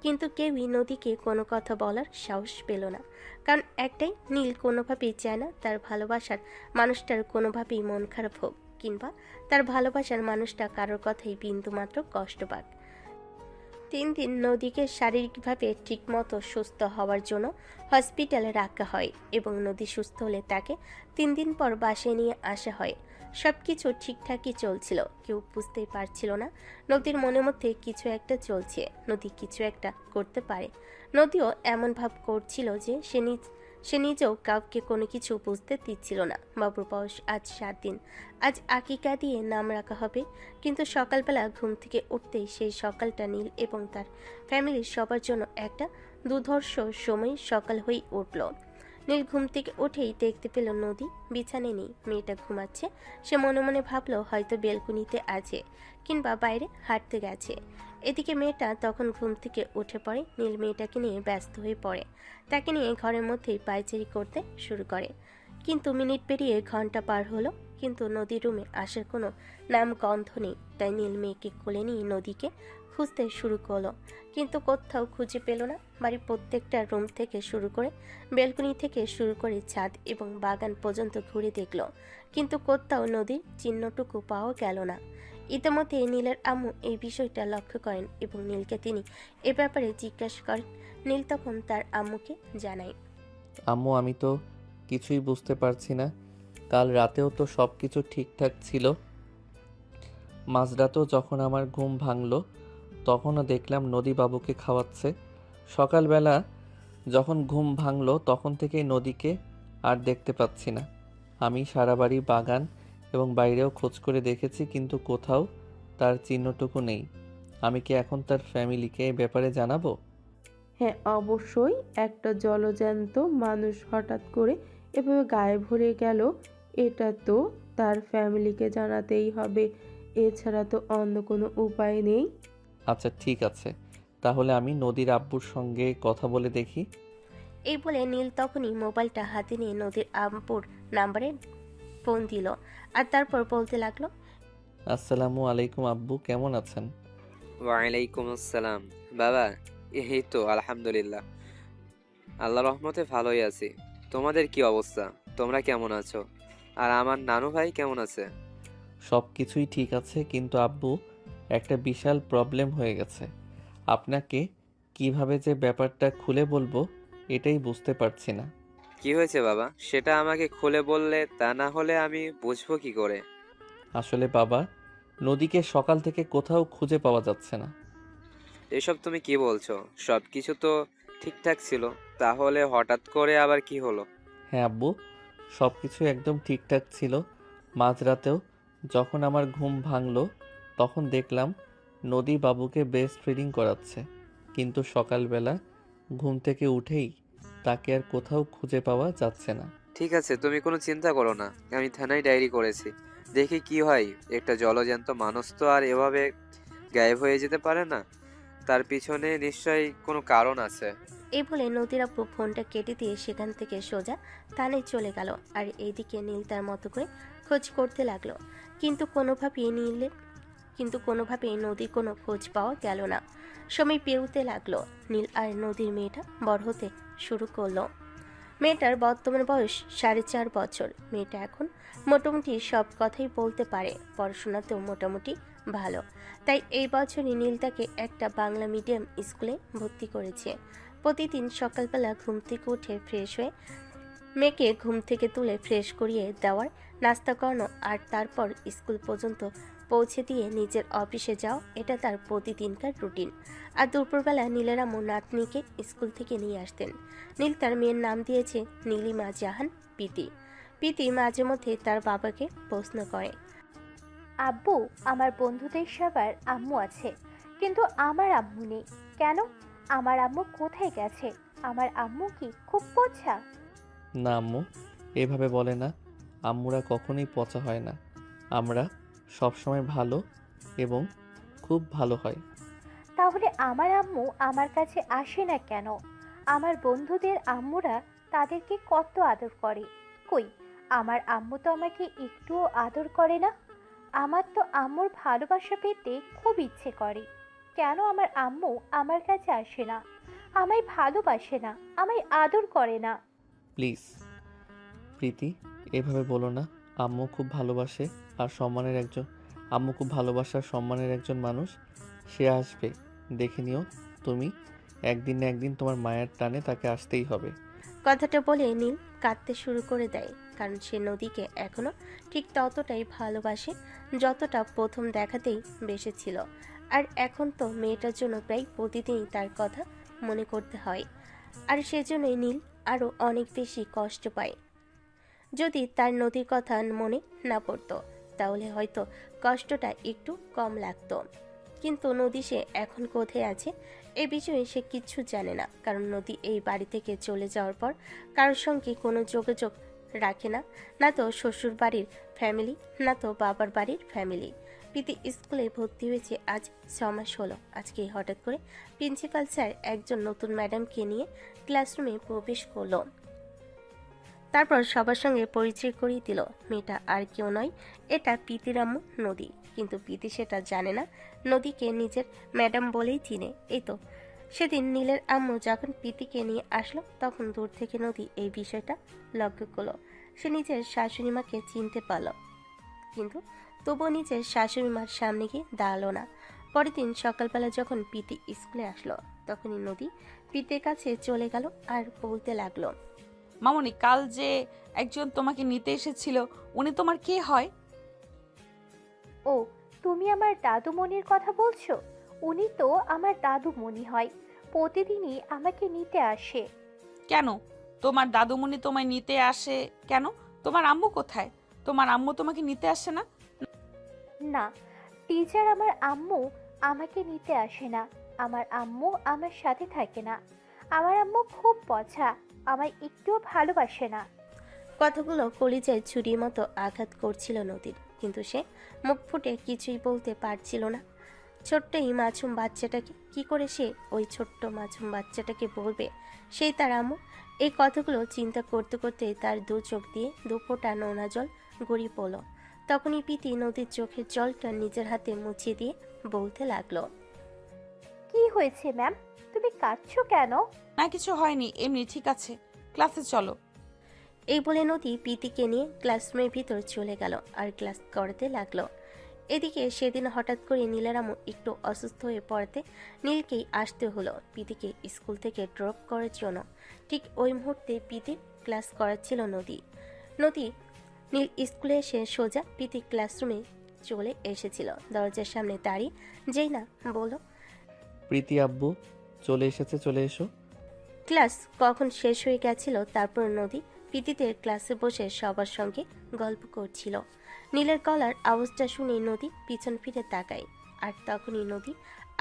কিন্তু কেউই নদীকে কোনো কথা বলার সাহস পেল না। কারণ একটাই, নীল কোনোভাবেই চায় না তার ভালোবাসার মানুষটার কোনোভাবেই মন খারাপ হোক, কিংবা তার ভালোবাসার মানুষটা কারোর কথাই বিন্দুমাত্র কষ্ট পাক। 3 দিন নদীকে শারীরিকভাবে ঠিকমতো সুস্থ হওয়ার জন্য হসপিটালে রাখা হয় এবং নদী সুস্থ হলে তাকে 3 দিন পর বাসায় নিয়ে আসা হয়। সব কিছু ঠিকঠাকই চলছিল, কেউ বুঝতেই পারছিল না নদীর মনের মধ্যে কিছু একটা চলছে, নদী কিছু একটা করতে পারে। নদীও এমন ভাব করছিল যে সে নিজেও কাউকে কোনো কিছু বুঝতে দিচ্ছিল না। বাবুর বয়স আজ 7 দিন, আজ আকিকা দিয়ে নাম রাখা হবে। কিন্তু সকালবেলা ঘুম থেকে উঠতেই সেই সকালটা নীল এবং তার ফ্যামিলির সবার জন্য একটা দুধর্ষ সময় সকাল হয়ে উঠল। নীল ঘুম থেকে উঠেই দেখতে পেল নদী বিছানায় নেই, মেয়েটা ঘুমাচ্ছে। সে মনে মনে ভাবলো হয়তো বেলকুনিতে আছে কিংবা বাইরে হাঁটতে গেছে। এদিকে মেয়েটা তখন ঘুম থেকে উঠে পড়ে। নীল মেয়েটাকে নিয়ে ব্যস্ত হয়ে পড়ে, তাকে নিয়ে ঘরের মধ্যেই পায়চারি করতে শুরু করে। কিন্তু মিনিট পেরিয়ে ঘন্টা পার হলো, কিন্তু নদীর রুমে আসার কোনো নাম গন্ধ নেই। তাই নীল মেয়েকে কোলে নিয়ে নদীকে খুঁজতে শুরু করলো, কিন্তু কোথাও খুঁজে পেল না। বাড়ির প্রত্যেকটা রুম থেকে শুরু করে বেলকনি থেকে শুরু করে ছাদ এবং বাগান পর্যন্ত ঘুরে দেখলো, কিন্তু কোথাও নদীর চিহ্নটুকু পাওয়া গেল না। ইতিমধ্যে নীলের আম্মু এই বিষয়টা লক্ষ্য করেন এবং নীলকে তিনি এ ব্যাপারে জিজ্ঞাসা করেন। নীল তখন তার আম্মুকে জানায়, আম্মু আমি তো কিছুই বুঝতে পারছি না। কাল রাতেও তো সব কিছু ঠিকঠাক ছিল। মাঝরাতেও যখন আমার ঘুম ভাঙলো তখনও দেখলাম নদী বাবুকে খাওয়াচ্ছে। সকালবেলা যখন ঘুম ভাঙলো তখন থেকেই নদীকে আর দেখতে পাচ্ছি না। আমি সারা বাড়ি বাগান এবং বাইরেও খোঁজ করে দেখেছি, কিন্তু কোথাও তার চিহ্নটুকু নেই। আমি কি এখন তার ফ্যামিলিকে এই ব্যাপারে জানাবো? হ্যাঁ অবশ্যই, একটা জলজ্যান্ত মানুষ হঠাৎ করে এভাবে গায়েব হয়ে গেল, এটা তো তার ফ্যামিলিকে জানাতেই হবে, এছাড়া তো অন্য কোনো উপায় নেই। আচ্ছা ঠিক আছে, তাহলে আমি নদীর আব্বুর সঙ্গে কথা বলে দেখি। এই বলে নীল তখনই মোবাইলটা হাতে নিয়ে নদীর আম্পুর নাম্বারে ফোন দিল আর তারপর বলতে লাগলো, আসসালামু আলাইকুম আব্বু, কেমন আছেন? ওয়ালাইকুম আসসালাম। বাবা, এই তো আলহামদুলিল্লাহ, আল্লাহ রহমতে ভালোই আছি। তোমাদের কি অবস্থা? তোমরা কেমন আছো? আর আমার নানু ভাই কেমন আছে? সব কিছুই ঠিক আছে, কিন্তু আব্বু একটা বিশাল প্রবলেম হয়ে গেছে। আপনাকে কিভাবে যে ব্যাপারটা খুলে বলবো এটাই বুঝতে পারছি না। কি হয়েছে বাবা? সেটা আমাকে খুলে বললে, তা না হলে আমি বুঝবো কি করে? আসলে বাবা, নদীকে সকাল থেকে কোথাও খুঁজে পাওয়া যাচ্ছে না। এসব তুমি কি বলছো? সব কিছু তো ঠিকঠাক ছিল, তাহলে হঠাৎ করে আবার কি হলো? হ্যাঁ আব্বু, সব কিছু একদম ঠিকঠাক ছিল। মাঝরাতেও যখন আমার ঘুম ভাঙলো তখন দেখলাম নদী বাবুকে ব্রেস্ট ফিডিং করাচ্ছে, কিন্তু সকালবেলা ঘুম থেকে উঠেই তাকে আর কোথাও খুঁজে পাওয়া যাচ্ছে না। ঠিক আছে, তুমি কোনো চিন্তা করো না, আমি থানায় ডায়েরি করেছি, দেখি কি হয়। একটা জলজ্যান্ত মানুষ তো আর এভাবে গায়েব হয়ে যেতে পারে না, তার পিছনে নিশ্চয়ই কোনো কারণ আছে। এই বলে নদীর আব্বু ফোনটা কেটে দিয়ে সেখান থেকে সোজা থানায় চলে গেল। আর এইদিকে নীল তার মতো করে খোঁজ করতে লাগলো, কিন্তু কোনোভাবেই নদীর কোনো খোঁজ পাওয়া গেল না। সময় পেরোতে লাগলো, নীল আর নদীর মেয়েটা বড় হতে শুরু করলো। মেয়েটার বর্তমান বয়স 4.5 বছর। মেয়েটা এখন মোটামুটি সব কথাই বলতে পারে, পড়াশোনাতেও মোটামুটি ভালো। তাই এই বছরই নীল তাকে একটা বাংলা মিডিয়াম স্কুলে ভর্তি করেছে। প্রতিদিন সকালবেলা ঘুম থেকে উঠে ফ্রেশ হয়ে মেয়েকে ঘুম থেকে তুলে ফ্রেশ করিয়ে দেওয়ার, নাস্তা করানো আর তারপর স্কুল পর্যন্ত পৌঁছে দিয়ে নিজের অফিসে যাও, এটা তার প্রতিদিনকার রুটিন। আর দুপুরবেলা নীলের আম্মু নাতনিকে স্কুল থেকে নিয়ে আসতেন। নীল তার মেয়ের নাম দিয়েছে নীলিমা জাহান পিতি। পিতি মাঝে মধ্যে তার বাবাকে প্রশ্ন করে, আব্বু, আমার বন্ধুদের সবার আম্মু আছে, কিন্তু আমার আম্মু নেই কেন? আমার আম্মু কোথায় গেছে? আমার আম্মু কি খুব পচা? না আম্মু, এভাবে বলে না। আম্মুরা কখনোই পচা হয় না। আমরা সবসময় ভালো এবং খুব ভালো হয়। তাহলে আমার আম্মু আমার কাছে আসে না কেন? আমার বন্ধুদের আম্মুরা তাদেরকে কত আদর করে, কই আমার আম্মু তো আমাকে একটুও আদর করে না। আমার তো আম্মুর ভালোবাসা পেতে খুব ইচ্ছে করে। কেন আমার আম্মু আমার কাছে আসে না, আমায় ভালোবাসে না, আমায় আদর করে না? প্লিজ প্রীতি, এভাবে বলো না। আম্মু খুব ভালোবাসে আর সম্মানের একজন আম্মু খুব ভালোবাসা আর সম্মানের একজন মানুষ। সে আসবে, দেখে নিও তুমি। একদিন না একদিন তোমার মায়ের টানে তাকে আসতেই হবে। কথাটা বলে নীল কাঁদতে শুরু করে দেয়, কারণ সে নদীকে এখনো ঠিক ততটাই ভালোবাসে যতটা প্রথম দেখাতেই বেসেছিল। আর এখন তো মেয়েটার জন্য প্রায় প্রতিদিনই তার কথা মনে করতে হয়, আর সেজন্যই নীল আরও অনেক বেশি কষ্ট পায়। যদি তার নদীর কথা মনে না পড়তো তাহলে হয়তো কষ্টটা একটু কম লাগতো। কিন্তু নদী সে এখন কোথায় আছে এই বিষয়ে সে কিচ্ছু জানে না, কারণ নদী এই বাড়ি থেকে চলে যাওয়ার পর কারোর সঙ্গে কোনো যোগাযোগ রাখে না, না তো শ্বশুর বাড়ির ফ্যামিলি, না তো বাবার বাড়ির ফ্যামিলি। প্রীতি স্কুলে ভর্তি হয়েছে আজ 6 মাস হলো। আজকে হঠাৎ করে প্রিন্সিপাল স্যার একজন নতুন ম্যাডামকে নিয়ে ক্লাসরুমে প্রবেশ করলো। তারপর সবার সঙ্গে পরিচয় করিয়ে দিল। মেয়েটা আর কেউ নয়, এটা প্রীতির আম্মু নদী। কিন্তু প্রীতি সেটা জানে না, নদীকে নিজের ম্যাডাম বলেই চিনে। এই তো সেদিন নীলের আম্মু যখন প্রীতিকে নিয়ে আসলো, তখন দূর থেকে নদী এই বিষয়টা লক্ষ্য করলো। সে নিজের শাশুড়ি মাকে চিনতে পারল, কিন্তু তবুও নিজের শাশুড়ি মার সামনে গিয়ে দাঁড়ালো না। পরের দিন সকালবেলা যখন প্রীতি স্কুলে আসলো, তখনই নদী প্রীতির কাছে চলে গেল আর বলতে লাগলো, মামনি, কাল যে একজন তোমাকে নিতে এসেছিল উনি তোমার কে হয়? ও, তুমি আমার দাদুমণির কথা বলছো? উনি তো আমার দাদুমণি হয়, প্রতিদিনই আমাকে নিতে আসে। কেন তোমার দাদুমণি তোমায় নিতে আসে কেন? তোমার আম্মু কোথায়? তোমার আম্মু তোমাকে নিতে আসে না? না, টিচার আমার আম্মু আমাকে নিতে আসে না। আমার আম্মু আমার সাথে থাকে না। আমার আম্মু খুব পচা, আমায় একটুও ভালোবাসে না। কথাগুলো কলিজায় ছুরির মতো আঘাত করছিল নদীর, কিন্তু সে মুখ ফুটে কিছুই বলতে পারছিল না। ছোট্ট এই মাছুম বাচ্চাটাকে কি করে সে ওই ছোট্ট মাছুম বাচ্চাটাকে বলবে সেই তার আম্মু? এই কথাগুলো চিন্তা করতে করতে তার দু চোখ দিয়ে দু ফোঁটা নোনা জল গড়িয়ে পড়ল। তখনই প্রীতি নদীর চোখের জলটা নিজের হাতে মুছিয়ে দিয়ে বলতে লাগলো, কি হয়েছে ম্যাম, তুমি কাঁদছো কেন? না, কিছু হয়নি, এমনি। ঠিক আছে, ক্লাসে চলো। এই বলে নদী প্রীতিকে নিয়ে ক্লাসরুমের ভিতর চলে গেল আর ক্লাস করাতে লাগলো। এদিকে সেদিন হঠাৎ করে নীলের আম্মু একটু অসুস্থ হয়ে পড়াতে নীলকেই আসতে হলো প্রীতিকে স্কুল থেকে ড্রপ করার জন্য। ঠিক ওই মুহূর্তে প্রীতির ক্লাস করাচ্ছিল নদী। নীল স্কুলে এসে সোজা প্রীতি ক্লাসরুমে চলে এসেছিল। দরজার সামনে দাঁড়িয়ে যেই না বলো, প্রীতি আব্বু চলে এসেছে, চলে এসো। ক্লাস কখন শেষ হয়ে গেছিল, তারপর নদী প্রীতিদের ক্লাসে বসে সবার সঙ্গে গল্প করছিল। নীলের গলার আওয়াজটা শুনে নদী পিছন ফিরে তাকায়, আর তখনই নদী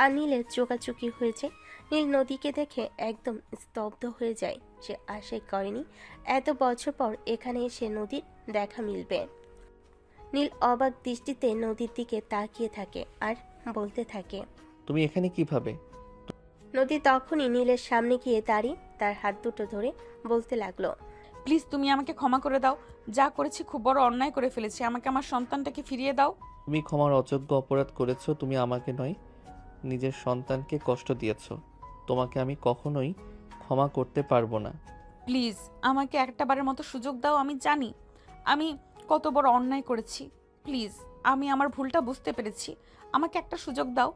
আর নীলের চোকাচুকি হয়েছে। নীল নদীকে দেখে একদম স্তব্ধ হয়ে যায়। সে আশাই করেনি এত বছর পর এখানে এসে নদীর দেখা মিলবে। নীল অবাক দৃষ্টিতে নদীর দিকে তাকিয়ে থাকে আর বলতে থাকে, তুমি এখানে কিভাবে? নদী তখনই নীলের সামনে গিয়ে দাঁড়িয়ে তার হাত দুটো ধরে বলতে লাগলো, প্লিজ তুমি আমাকে ক্ষমা করে দাও। যা করেছি খুব বড় অন্যায় করে ফেলেছি। আমাকে আমার সন্তানটাকে ফিরিয়ে দাও। তুমি ক্ষমার অযোগ্য অপরাধ করেছো। তুমি আমাকে নয়, নিজের সন্তানকে কষ্ট দিয়েছো। তোমাকে আমি কখনোই ক্ষমা করতে পারবো না। প্লিজ আমাকে একটাবারের মতো সুযোগ দাও। আমি জানি আমি কত বড় অন্যায় করেছি। প্লিজ, আমি আমার ভুলটা বুঝতে পেরেছি। আমাকে একটা সুযোগ দাও।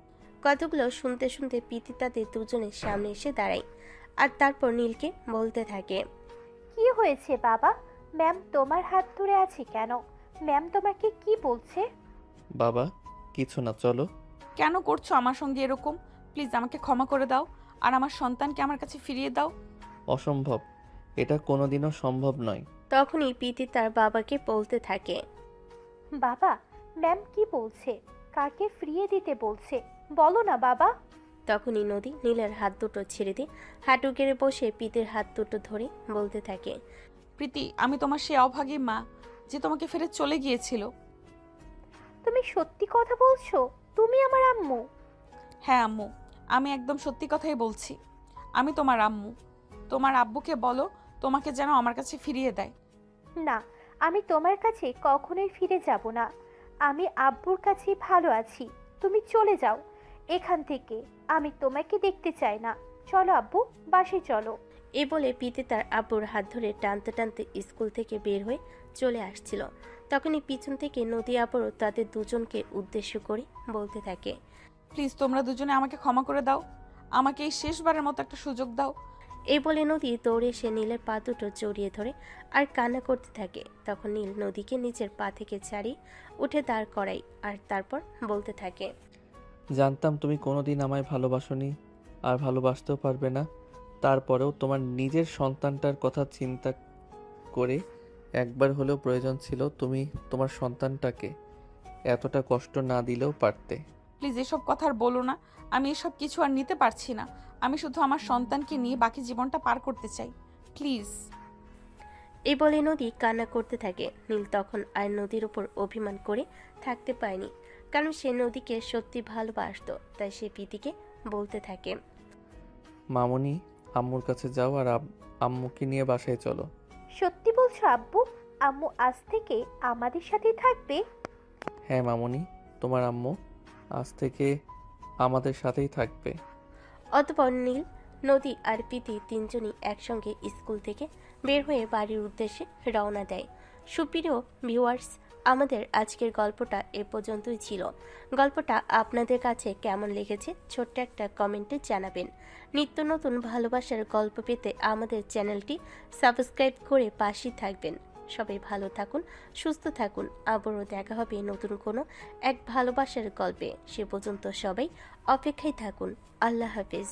কথাগুলো শুনতে শুনতে প্রীতি তাদের দুজনের সামনে এসে দাঁড়ায় আর তারপর নীলকে বলতে থাকে, কি হয়েছে বাবা? ম্যাম তোমার হাত ধরে আছে কেন? ম্যাম তোমাকে কি বলছে? বাবা কিছু না, চলো। কেন করছো আমার সঙ্গে এরকম? প্লিজ আমাকে ক্ষমা করে দাও আর আমার সন্তানকে আমার কাছে ফিরিয়ে দাও। অসম্ভব, এটা কোনোদিনও সম্ভব নয়। তখনই প্রীতি তার বাবাকে বলতে থাকে, বাবা, ম্যাম কি বলছে? কাকে ফিরিয়ে দিতে বলছে বলো না বাবা। তখনই নদী নীলের হাত দুটো ছেড়ে দিয়ে হাঁটু গেড়ে বসে প্রীতির হাত দুটো ধরে বলতে থাকে, প্রীতি, আমি তোমার সেই অভাগী মা যে তোমাকে ফেলে চলে গিয়েছিল। তুমি সত্যি কথা বলছো? তুমি আমার আম্মু? হ্যাঁ আম্মু, আমি একদম সত্যি কথাই বলছি। আমি তোমার আম্মু। তোমার আব্বুকে বলো তোমাকে যেন আমার কাছে ফিরিয়ে দেয়। না, আমি তোমার কাছে কখনোই ফিরে যাব না। আমি আব্বুর কাছে ভালো আছি। তুমি চলে যাও এখান থেকে। আমি তোমাকে দেখতে চাই না। চলো আব্বু, বাসে চলো। এ বলে প্রীতি তার আব্বুর হাত ধরে টানতে টানতে স্কুল থেকে বের হয়ে চলে আসছিল। তখনই পিছন থেকে নদী আবারও তাদের দুজনকে উদ্দেশ্য করে বলতে থাকে, প্লিজ তোমরা দুজনে আমাকে ক্ষমা করে দাও। আমাকে এই শেষবারের মতো একটা সুযোগ দাও। এই বলে নদী দৌড়ে এসে নীলের পা দুটো জড়িয়ে ধরে আর কান্না করতে থাকে। তখন নীল নদীকে নিজের পা থেকে ছাড়িয়ে উঠে দাঁড় করায় আর তারপর বলতে থাকে, জানতাম তুমি কোনোদিন আমায় ভালোবাসোনি আর ভালোবাসতেও পারবে না। তারপরেও তোমার নিজের সন্তানটার কথা চিন্তা করে একবার হলেও প্রয়োজন ছিল তুমি তোমার সন্তানটাকে এতটা কষ্ট না দিলেও পারতে। প্লিজ এসব কথা আর বলো না। আমি এসব কিছু আর নিতে পারছি না। আমি শুধু আমার সন্তানকে নিয়ে বাকি জীবনটা পার করতে চাই, প্লিজ। এই বলে নদী কান্না করতে থাকে। নীল তখন আর নদীর উপর অভিমান করে থাকতে পারেনি, কারণ সে নদীকে সত্যি ভালোবাসতো। তাই সে প্রীতিকে বলতে থাকে, মামুনি, আম্মুর কাছে যাও আর আম্মুকে নিয়ে বাসায় চলো। সত্যি বলছো আব্বু? আম্মু আজ থেকে আমাদের সাথেই থাকবে? হ্যাঁ মামুনি, তোমার আম্মু আজ থেকে আমাদের সাথেই থাকবে। অতঃপর নীল, নদী আর প্রীতি তিনজনই একসঙ্গে স্কুল থেকে বের হয়ে বাড়ির উদ্দেশ্যে রওনা দেয়। সুপ্রিয় ভিউয়ার্স, আমাদের আজকের গল্পটা এ পর্যন্তই ছিল। গল্পটা আপনাদের কাছে কেমন লেগেছে ছোট্ট একটা কমেন্টে জানাবেন। নিত্য নতুন ভালোবাসার গল্প পেতে আমাদের চ্যানেলটি সাবস্ক্রাইব করে পাশেই থাকবেন। সবাই ভালো থাকুন, সুস্থ থাকুন। আবারও দেখা হবে নতুন কোনো এক ভালোবাসার গল্পে। সে পর্যন্ত সবাই অপেক্ষায় থাকুন। আল্লাহ হাফেজ।